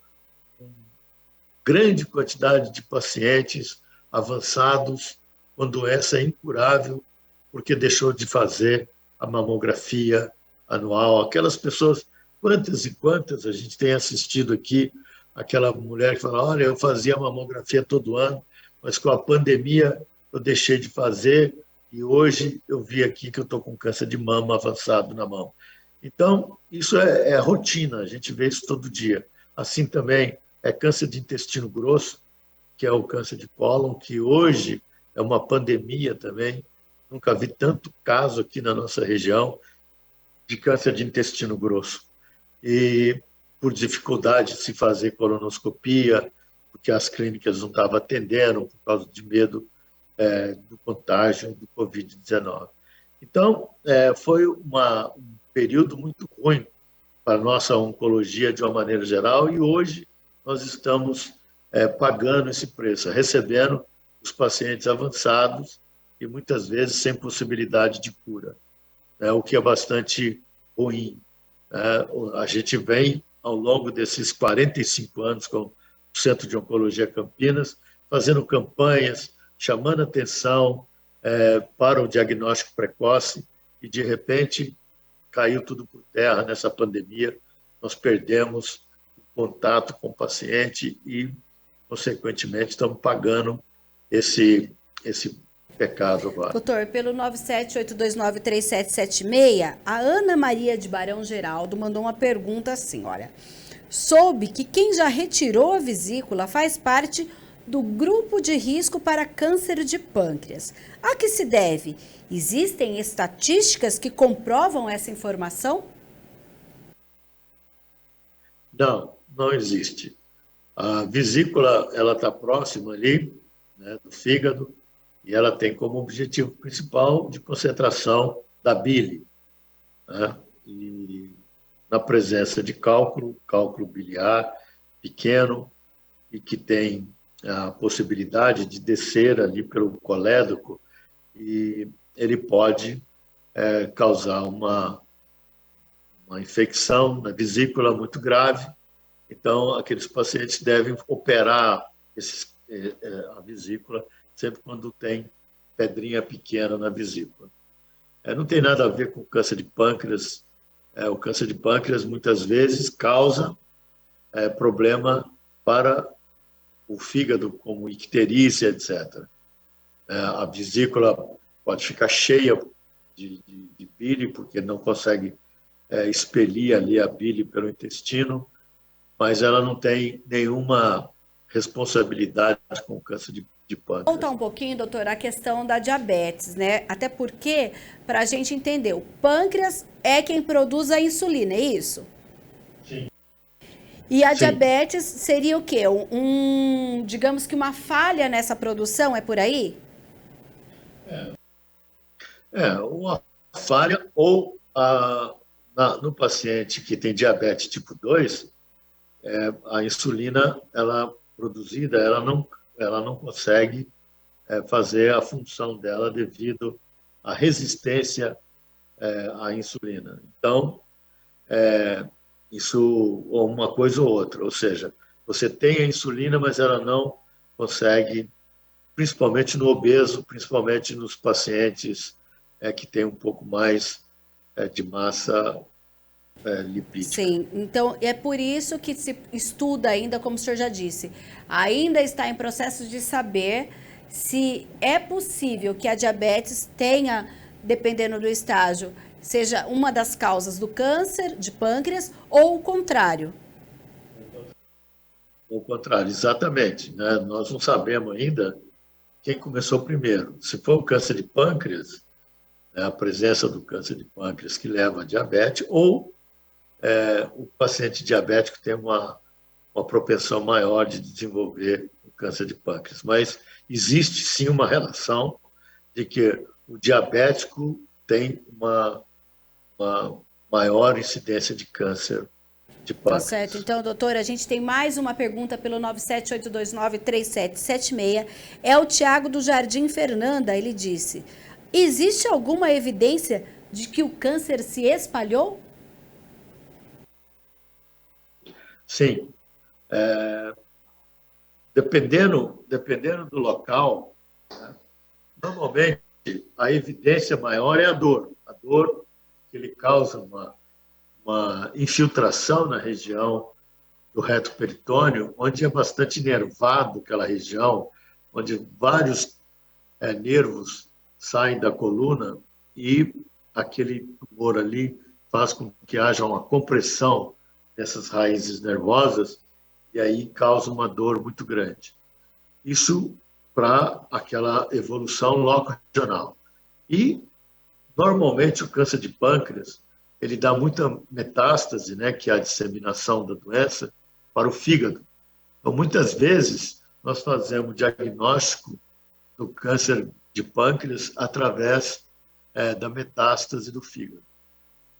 grande quantidade de pacientes avançados com doença incurável, porque deixou de fazer a mamografia anual. Aquelas pessoas, quantas e quantas a gente tem assistido aqui, aquela mulher que fala, olha, eu fazia mamografia todo ano, mas com a pandemia eu deixei de fazer e hoje eu vi aqui que eu estou com câncer de mama avançado na mão. Então, isso é rotina, a gente vê isso todo dia. Assim também é câncer de intestino grosso, que é o câncer de cólon, que hoje é uma pandemia também. Nunca vi tanto caso aqui na nossa região de câncer de intestino grosso. E por dificuldade de se fazer colonoscopia, porque as clínicas não estavam atendendo por causa de medo do contágio do Covid-19. Então, foi um período muito ruim para a nossa oncologia de uma maneira geral e hoje nós estamos pagando esse preço, recebendo os pacientes avançados e muitas vezes sem possibilidade de cura, o que é bastante ruim. A gente vem, ao longo desses 45 anos com o Centro de Oncologia Campinas, fazendo campanhas, chamando atenção para o diagnóstico precoce e, de repente, caiu tudo por terra nessa pandemia. Nós perdemos o contato com o paciente e, consequentemente, estamos pagando esse pecado agora. Doutor, pelo 978293776, a Ana Maria de Barão Geraldo mandou uma pergunta assim, olha. Soube que quem já retirou a vesícula faz parte do grupo de risco para câncer de pâncreas. A que se deve? Existem estatísticas que comprovam essa informação? Não, não existe. A vesícula, ela está próxima ali, né, do fígado, e ela tem como objetivo principal de concentração da bile, né? E na presença de cálculo biliar pequeno e que tem a possibilidade de descer ali pelo colédoco e ele pode causar uma infecção na vesícula muito grave. Então, aqueles pacientes devem operar a vesícula sempre quando tem pedrinha pequena na vesícula. Não tem nada a ver com câncer de pâncreas. O câncer de pâncreas, muitas vezes, causa problema para o fígado, como icterícia, etc. A vesícula pode ficar cheia de bile, porque não consegue expelir ali a bile pelo intestino, mas ela não tem nenhuma responsabilidade com o câncer de pâncreas. Voltar um pouquinho, doutora, a questão da diabetes, né? Até porque, para a gente entender, o pâncreas é quem produz a insulina, é isso? Sim. E a diabetes seria o quê? Digamos que uma falha nessa produção, é por aí? Uma falha ou no paciente que tem diabetes tipo 2, a insulina, ela produzida, ela não consegue fazer a função dela devido à resistência à insulina. Então, isso ou uma coisa ou outra, ou seja, você tem a insulina, mas ela não consegue, principalmente no obeso, principalmente nos pacientes que têm um pouco mais de massa lipídica. Sim, então é por isso que se estuda ainda, como o senhor já disse, ainda está em processo de saber se é possível que a diabetes tenha, dependendo do estágio, seja uma das causas do câncer de pâncreas ou o contrário. O contrário, exatamente, né? Nós não sabemos ainda quem começou primeiro. Se for o câncer de pâncreas, a presença do câncer de pâncreas que leva a diabetes, ou o paciente diabético tem uma uma propensão maior de desenvolver o câncer de pâncreas. Mas existe sim uma relação de que o diabético tem uma maior incidência de câncer de Tá certo. pâncreas. Então, doutora, a gente tem mais uma pergunta pelo 978293776. É o Tiago do Jardim Fernanda. Ele disse: existe alguma evidência de que o câncer se espalhou? Sim, dependendo do local, né, normalmente a evidência maior é a dor que ele causa uma infiltração na região do reto peritônio, onde é bastante nervado aquela região, onde vários nervos saem da coluna e aquele tumor ali faz com que haja uma compressão dessas raízes nervosas e aí causa uma dor muito grande. Isso para aquela evolução loco-regional. E, normalmente, o câncer de pâncreas, ele dá muita metástase, né, que é a disseminação da doença, para o fígado. Então, muitas vezes, nós fazemos diagnóstico do câncer de pâncreas através da metástase do fígado.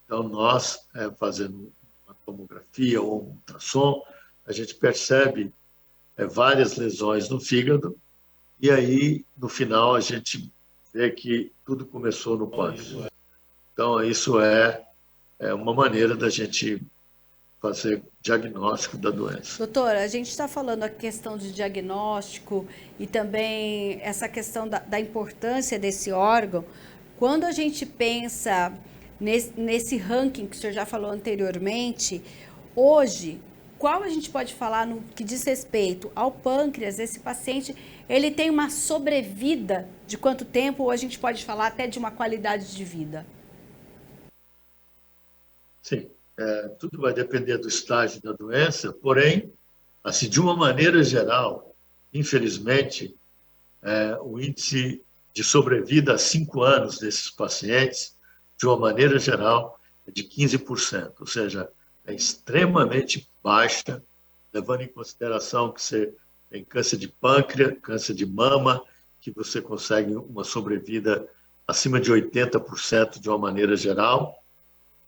Então, nós, fazendo uma tomografia ou um ultrassom, a gente percebe várias lesões no fígado e aí, no final, a gente vê que tudo começou no pâncreas. Então, isso é uma maneira da gente fazer diagnóstico da doença. Doutora, a gente está falando a questão de diagnóstico e também essa questão da importância desse órgão. Quando a gente pensa nesse ranking que o senhor já falou anteriormente, hoje, qual a gente pode falar no que diz respeito ao pâncreas? Esse paciente, ele tem uma sobrevida de quanto tempo, ou a gente pode falar até de uma qualidade de vida? Sim, tudo vai depender do estágio da doença, porém, assim, de uma maneira geral, infelizmente, o índice de sobrevida a 5 anos desses pacientes, de uma maneira geral, é de 15%, ou seja, é extremamente baixa, levando em consideração que você tem câncer de pâncreas, câncer de mama, que você consegue uma sobrevida acima de 80% de uma maneira geral,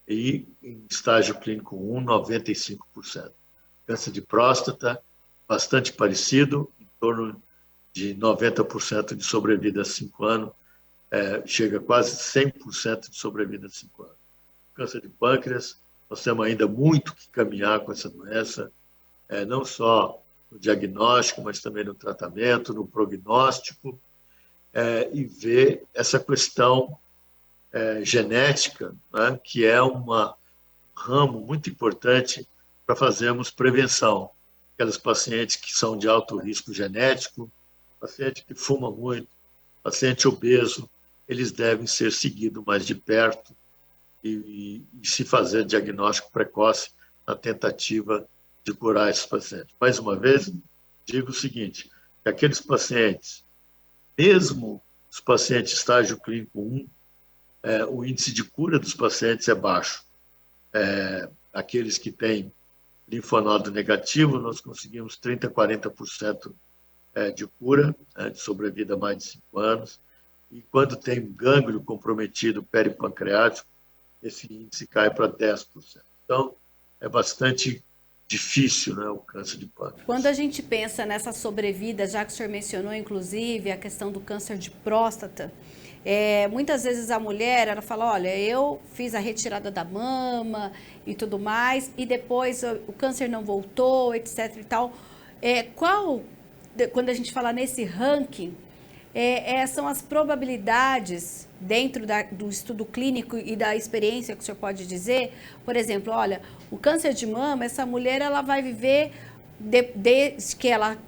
e em estágio clínico 1, 95%. Câncer de próstata, bastante parecido, em torno de 90% de sobrevida a 5 anos, chega a quase 100% de sobrevida a 5 anos. Câncer de pâncreas, nós temos ainda muito que caminhar com essa doença, não só no diagnóstico, mas também no tratamento, no prognóstico, e ver essa questão genética, né, que é um ramo muito importante para fazermos prevenção. Aqueles pacientes que são de alto risco genético, paciente que fuma muito, paciente obeso, eles devem ser seguidos mais de perto e se fazer diagnóstico precoce na tentativa de curar esses pacientes. Mais uma vez, digo o seguinte, que aqueles pacientes, mesmo os pacientes estágio clínico 1, o índice de cura dos pacientes é baixo. Aqueles que têm linfonodo negativo, nós conseguimos 30%, 40% de cura, de sobrevida a mais de 5 anos. E quando tem um gânglio comprometido peripancreático, esse índice cai para 10%. Então, é bastante difícil, né, o câncer de pâncreas. Quando a gente pensa nessa sobrevida, já que o senhor mencionou, inclusive, a questão do câncer de próstata, muitas vezes a mulher, ela fala, olha, eu fiz a retirada da mama e tudo mais, e depois o câncer não voltou, etc e tal. Quando a gente fala nesse ranking, são as probabilidades dentro do estudo clínico e da experiência que o senhor pode dizer? Por exemplo, olha, o câncer de mama, essa mulher ela vai viver desde que ela,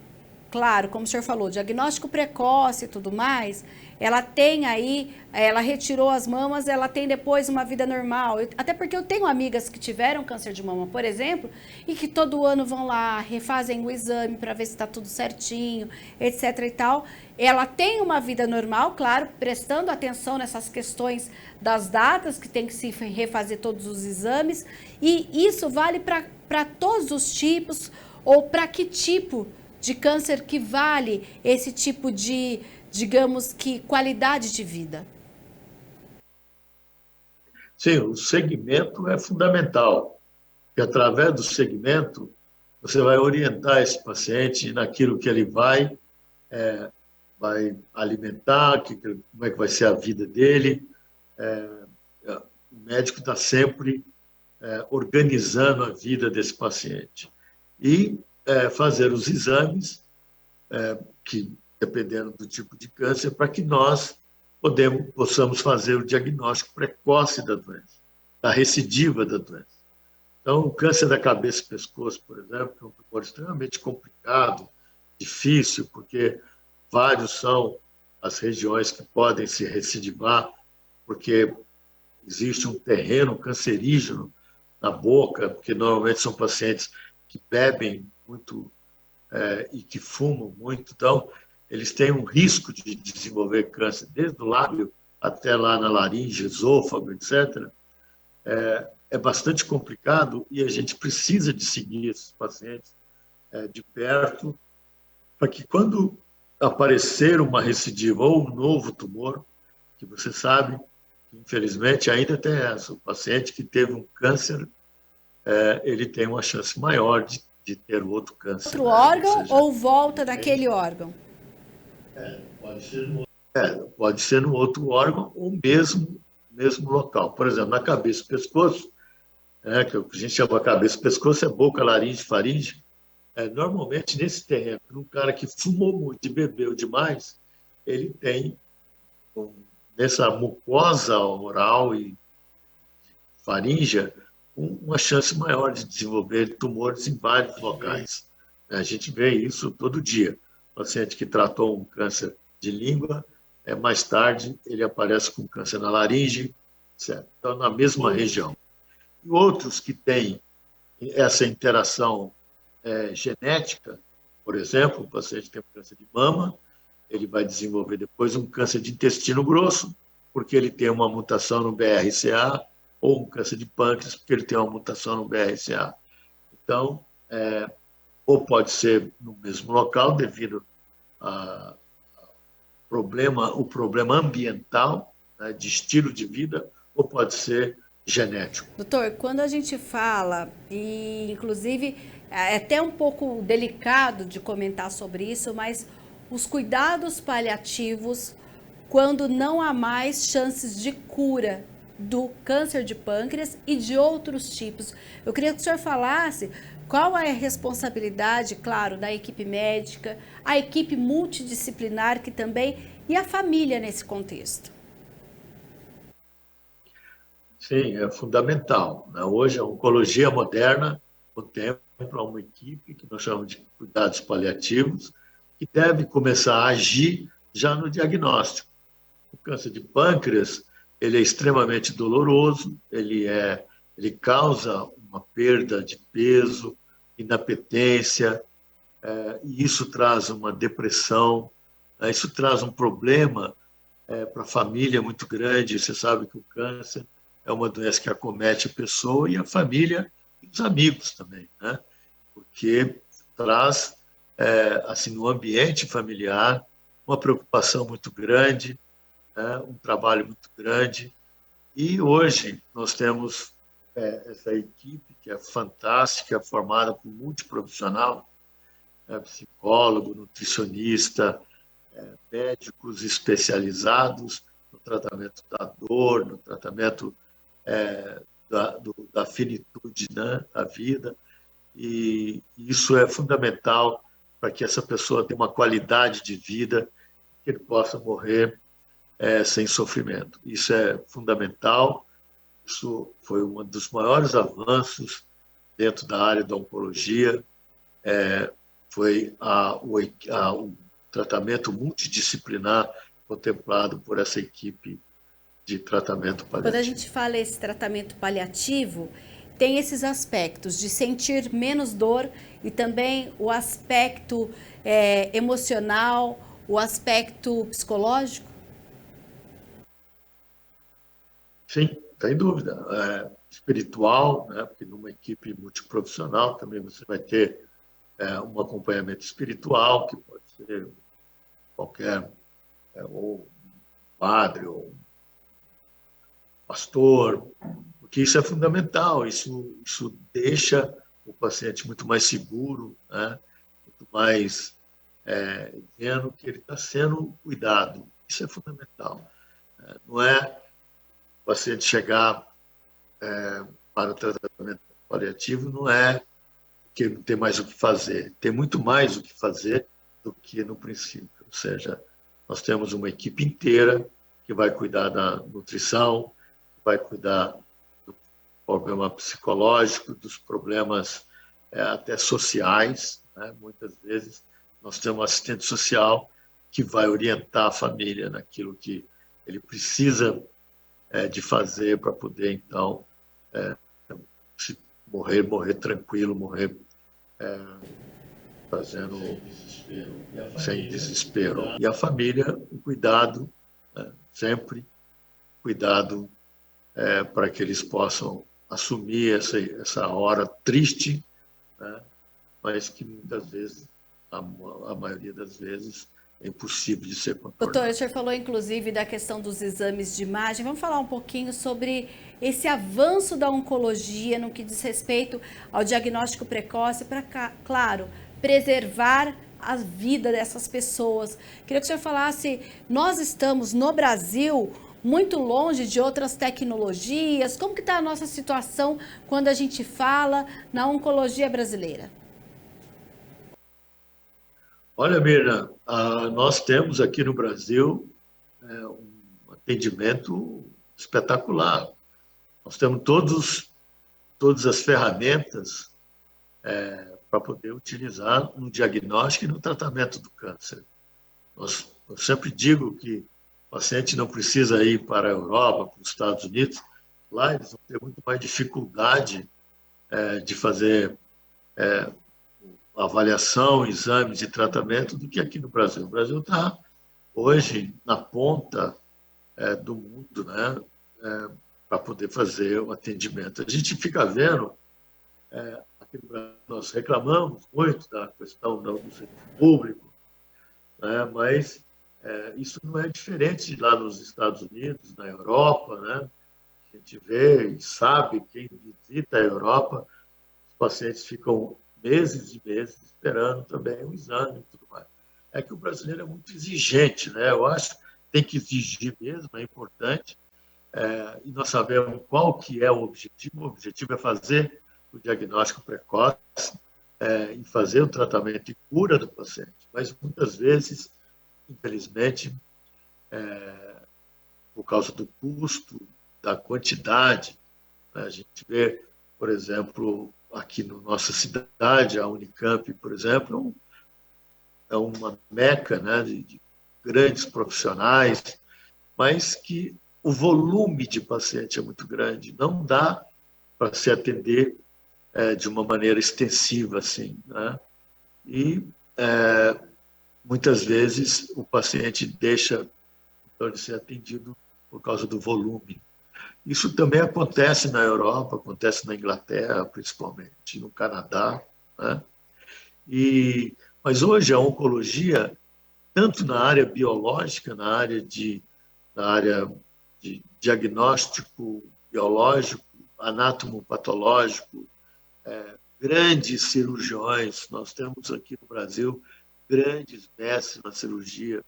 claro, como o senhor falou, diagnóstico precoce e tudo mais, ela tem aí, ela retirou as mamas, ela tem depois uma vida normal. Até porque eu tenho amigas que tiveram câncer de mama, por exemplo, e que todo ano vão lá, refazem o exame para ver se está tudo certinho, etc e tal. Ela tem uma vida normal, claro, prestando atenção nessas questões das datas, que tem que se refazer todos os exames, e isso vale para todos os tipos, Ou para que tipo de câncer que vale esse tipo de, digamos que, qualidade de vida? Sim, o segmento é fundamental, porque através do segmento você vai orientar esse paciente naquilo que ele vai alimentar, como é que vai ser a vida dele. O médico está sempre organizando a vida desse paciente. E fazer os exames, que dependendo do tipo de câncer, para que nós possamos fazer o diagnóstico precoce da doença, da recidiva da doença. Então, o câncer da cabeça e pescoço, por exemplo, é um tumor extremamente complicado, difícil, porque vários são as regiões que podem se recidivar, porque existe um terreno cancerígeno na boca, porque normalmente são pacientes que bebem muito e que fumam muito, então eles têm um risco de desenvolver câncer, desde o lábio até lá na laringe, esôfago, etc. É bastante complicado e a gente precisa de seguir esses pacientes de perto, para que quando aparecer uma recidiva ou um novo tumor, que você sabe, infelizmente ainda tem essa, o paciente que teve um câncer, ele tem uma chance maior de ter outro câncer, Outro né? Ou órgão seja, ou volta daquele órgão? pode ser pode ser no outro órgão ou mesmo local. Por exemplo, na cabeça e pescoço, que a gente chama cabeça e pescoço, é boca, laringe, faringe. Normalmente, nesse terreno, um cara que fumou muito e bebeu demais, ele tem, nessa mucosa oral e faríngea, uma chance maior de desenvolver tumores em vários locais. A gente vê isso todo dia. O paciente que tratou um câncer de língua, mais tarde ele aparece com câncer na laringe, certo? Então, na mesma região. E outros que têm essa interação genética, por exemplo, o paciente tem um câncer de mama, ele vai desenvolver depois um câncer de intestino grosso, porque ele tem uma mutação no BRCA, ou um câncer de pâncreas, porque ele tem uma mutação no BRCA. Então, ou pode ser no mesmo local, devido ao o problema ambiental, né, de estilo de vida, ou pode ser genético. Doutor, quando a gente fala, e inclusive é até um pouco delicado de comentar sobre isso, mas os cuidados paliativos, quando não há mais chances de cura do câncer de pâncreas e de outros tipos. Eu queria que o senhor falasse qual é a responsabilidade, claro, da equipe médica, a equipe multidisciplinar que também, e a família nesse contexto. Sim, é fundamental, né? Hoje, a oncologia moderna contempla uma equipe que nós chamamos de cuidados paliativos, que deve começar a agir já no diagnóstico. O câncer de pâncreas, ele é extremamente doloroso, ele causa uma perda de peso, inapetência, e isso traz uma depressão, isso traz um problema para a família muito grande. Você sabe que o câncer é uma doença que acomete a pessoa e a família e os amigos também, né? Porque traz, assim, no ambiente familiar, uma preocupação muito grande, né? Um trabalho muito grande. E hoje nós temos essa equipe que é fantástica, formada por multiprofissional, psicólogo, nutricionista, médicos especializados no tratamento da dor, no tratamento da finitude, né, da vida, e isso é fundamental para que essa pessoa tenha uma qualidade de vida, que ele possa morrer sem sofrimento. Isso é fundamental, isso foi um dos maiores avanços dentro da área da oncologia, foi o tratamento multidisciplinar contemplado por essa equipe de tratamento Quando a paliativo. gente fala esse tratamento paliativo, tem esses aspectos de sentir menos dor e também o aspecto emocional, o aspecto psicológico. Sim, sem dúvida. Espiritual, né? Porque numa equipe multiprofissional também você vai ter um acompanhamento espiritual, que pode ser qualquer, ou padre, ou pastor, porque isso é fundamental, isso deixa o paciente muito mais seguro, né? Muito mais vendo que ele está sendo cuidado. Isso é fundamental. Não é o paciente chegar para o tratamento paliativo, não é porque não tem mais o que fazer. Tem muito mais o que fazer do que no princípio. Ou seja, nós temos uma equipe inteira que vai cuidar da nutrição, vai cuidar do problema psicológico, dos problemas até sociais, né? Muitas vezes nós temos um assistente social que vai orientar a família naquilo que ele precisa de fazer para poder, então, se morrer tranquilo, morrer fazendo sem desespero. E a família, o cuidado, né? Sempre cuidado para que eles possam assumir essa hora triste, né? Mas que muitas vezes, a maioria das vezes, é impossível de ser contornado. Doutor, o senhor falou inclusive da questão dos exames de imagem. Vamos falar um pouquinho sobre esse avanço da oncologia no que diz respeito ao diagnóstico precoce para, claro, preservar a vida dessas pessoas. Queria que o senhor falasse, nós estamos no Brasil muito longe de outras tecnologias. Como que está a nossa situação quando a gente fala na oncologia brasileira? Olha, Mirna, nós temos aqui no Brasil um atendimento espetacular. Nós temos todas as ferramentas para poder utilizar no diagnóstico e no tratamento do câncer. Eu sempre digo que o paciente não precisa ir para a Europa, para os Estados Unidos. Lá eles vão ter muito mais dificuldade de fazer avaliação, exames e tratamento do que aqui no Brasil. O Brasil está hoje na ponta do mundo, né, para poder fazer o atendimento. A gente fica vendo, aqui no Brasil, nós reclamamos muito da questão do serviço público, né, mas isso não é diferente de lá nos Estados Unidos, na Europa, né? A gente vê e sabe, quem visita a Europa, os pacientes ficam meses e meses esperando também um exame e tudo mais. É que o brasileiro é muito exigente, né? Eu acho que tem que exigir mesmo, é importante, e nós sabemos qual que é o objetivo é fazer o diagnóstico precoce e fazer o tratamento e cura do paciente, mas muitas vezes, infelizmente, por causa do custo, da quantidade, né? A gente vê, por exemplo, aqui na nossa cidade, a Unicamp, por exemplo, é uma meca, né, de grandes profissionais, mas que o volume de paciente é muito grande. Não dá para se atender de uma maneira extensiva assim, né? E muitas vezes o paciente deixa então, de ser atendido por causa do volume. Isso também acontece na Europa, acontece na Inglaterra, principalmente, no Canadá, né? Mas hoje a oncologia, tanto na área biológica, na área de diagnóstico biológico, anatomopatológico, grandes cirurgiões, nós temos aqui no Brasil grandes mestres na cirurgia,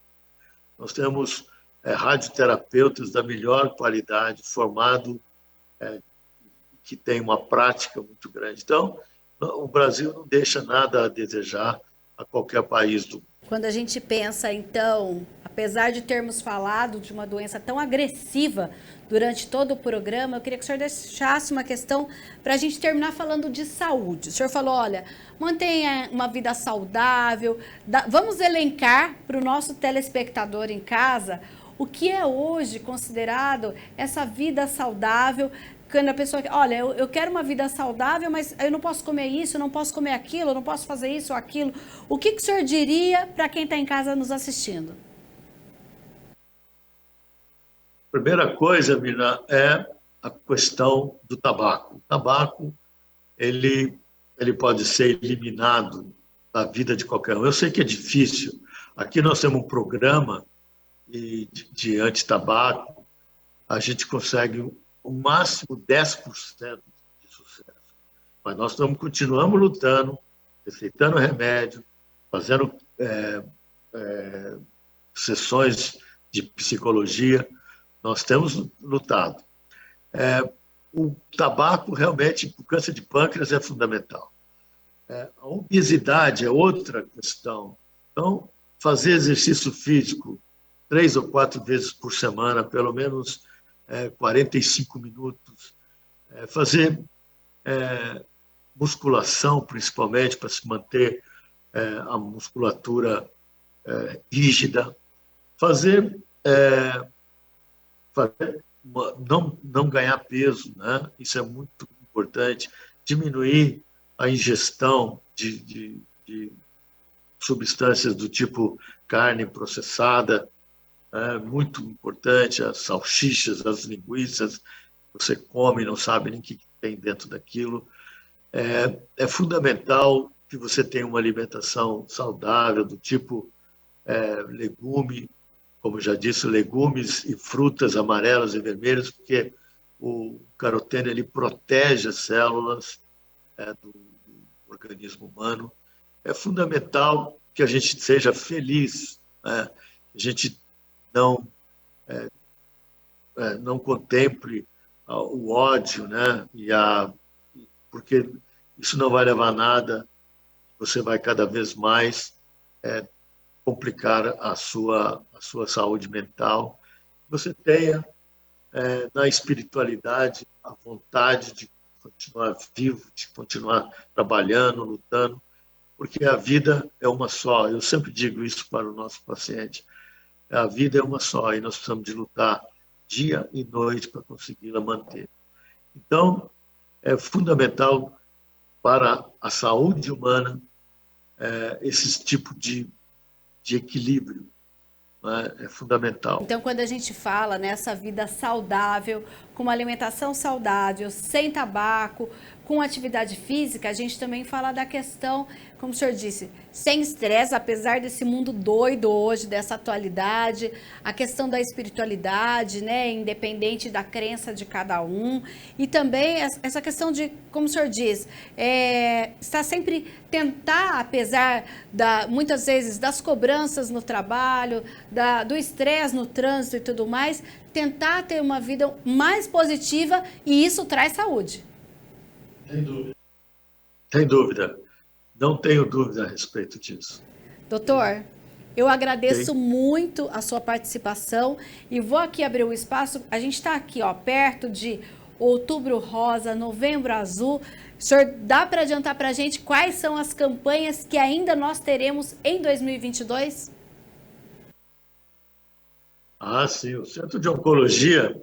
nós temos radioterapeutas da melhor qualidade, formado, que tem uma prática muito grande. Então, o Brasil não deixa nada a desejar a qualquer país do mundo. Quando a gente pensa, então, apesar de termos falado de uma doença tão agressiva durante todo o programa, eu queria que o senhor deixasse uma questão para a gente terminar falando de saúde. O senhor falou, olha, mantenha uma vida saudável. Vamos elencar para o nosso telespectador em casa o que é hoje considerado essa vida saudável. Quando a pessoa, olha, eu quero uma vida saudável, mas eu não posso comer isso, eu não posso comer aquilo, eu não posso fazer isso ou aquilo. O que o senhor diria para quem está em casa nos assistindo? Primeira coisa, Mina, é a questão do tabaco. O tabaco, ele pode ser eliminado na vida de qualquer um. Eu sei que é difícil. Aqui nós temos um programa de anti-tabaco, a gente consegue o máximo 10% de sucesso. Mas nós continuamos lutando, receitando remédio, fazendo sessões de psicologia. Nós temos lutado. O tabaco, realmente, para o câncer de pâncreas, é fundamental. A obesidade é outra questão. Então, fazer exercício físico 3 ou 4 vezes por semana, pelo menos 45 minutos. Fazer musculação, principalmente, para se manter a musculatura rígida. Não ganhar peso, né? Isso é muito importante. Diminuir a ingestão de substâncias do tipo carne processada, muito importante, as salsichas, as linguiças, você come e não sabe nem o que tem dentro daquilo. É fundamental que você tenha uma alimentação saudável, do tipo legume, como já disse, legumes e frutas amarelas e vermelhas, porque o caroteno ele protege as células do organismo humano. É fundamental que a gente seja feliz, né? Que a gente não contemple o ódio, né? Porque isso não vai levar a nada, você vai cada vez mais complicar a sua saúde mental. Você tenha na espiritualidade a vontade de continuar vivo, de continuar trabalhando, lutando, porque a vida é uma só. Eu sempre digo isso para o nosso paciente. A vida é uma só e nós precisamos de lutar dia e noite para consegui-la manter. Então, é fundamental para a saúde humana esse tipo de equilíbrio, né? É fundamental. Então, quando a gente fala nessa vida saudável, com uma alimentação saudável, sem tabaco, com atividade física, a gente também fala da questão, como o senhor disse, sem estresse, apesar desse mundo doido hoje, dessa atualidade, a questão da espiritualidade, né, independente da crença de cada um, e também essa questão de, como o senhor diz, está sempre tentar, apesar muitas vezes das cobranças no trabalho, do estresse no trânsito e tudo mais, tentar ter uma vida mais positiva, e isso traz saúde. Sem dúvida. Sem dúvida. Não tenho dúvida a respeito disso. Doutor, eu agradeço muito a sua participação e vou aqui abrir o espaço. A gente está aqui, perto de Outubro Rosa, Novembro Azul. O senhor dá para adiantar para a gente quais são as campanhas que ainda nós teremos em 2022? Sim. O Centro de Oncologia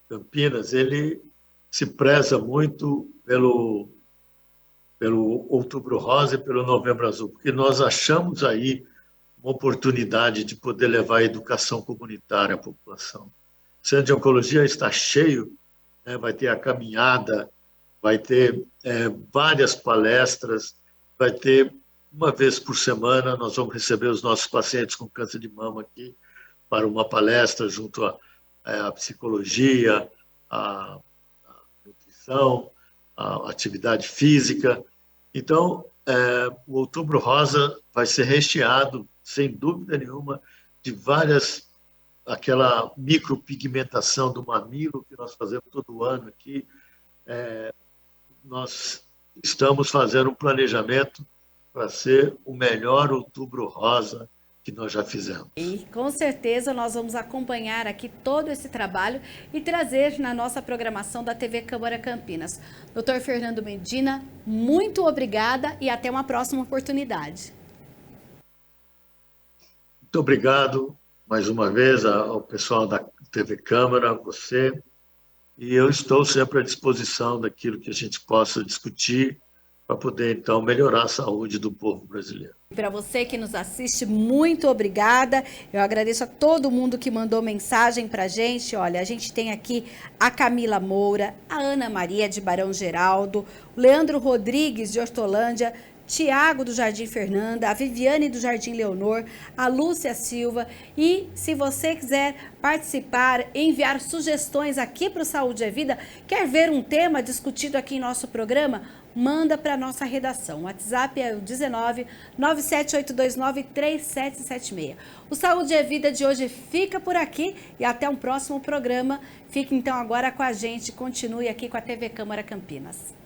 Campinas, ele se preza muito pelo Outubro Rosa e pelo Novembro Azul, porque nós achamos aí uma oportunidade de poder levar a educação comunitária à população. O Centro de Oncologia está cheio, né? Vai ter a caminhada, vai ter várias palestras, vai ter uma vez por semana, nós vamos receber os nossos pacientes com câncer de mama aqui para uma palestra junto à psicologia, à nutrição, à atividade física. Então, o Outubro Rosa vai ser recheado, sem dúvida nenhuma, de aquela micropigmentação do mamilo que nós fazemos todo ano aqui. Nós estamos fazendo um planejamento para ser o melhor Outubro Rosa que nós já fizemos. E com certeza nós vamos acompanhar aqui todo esse trabalho e trazer na nossa programação da TV Câmara Campinas. Dr. Fernando Medina, muito obrigada e até uma próxima oportunidade. Muito obrigado mais uma vez ao pessoal da TV Câmara, a você, e eu estou sempre à disposição daquilo que a gente possa discutir para poder, então, melhorar a saúde do povo brasileiro. Para você que nos assiste, muito obrigada. Eu agradeço a todo mundo que mandou mensagem para a gente. Olha, a gente tem aqui a Camila Moura, a Ana Maria de Barão Geraldo, o Leandro Rodrigues de Hortolândia, Tiago do Jardim Fernanda, a Viviane do Jardim Leonor, a Lúcia Silva. E se você quiser participar, enviar sugestões aqui para o Saúde é Vida, quer ver um tema discutido aqui em nosso programa, manda para a nossa redação. O WhatsApp é o 19 97829 3776. O Saúde é Vida de hoje fica por aqui e até um próximo programa. Fique então agora com a gente, continue aqui com a TV Câmara Campinas.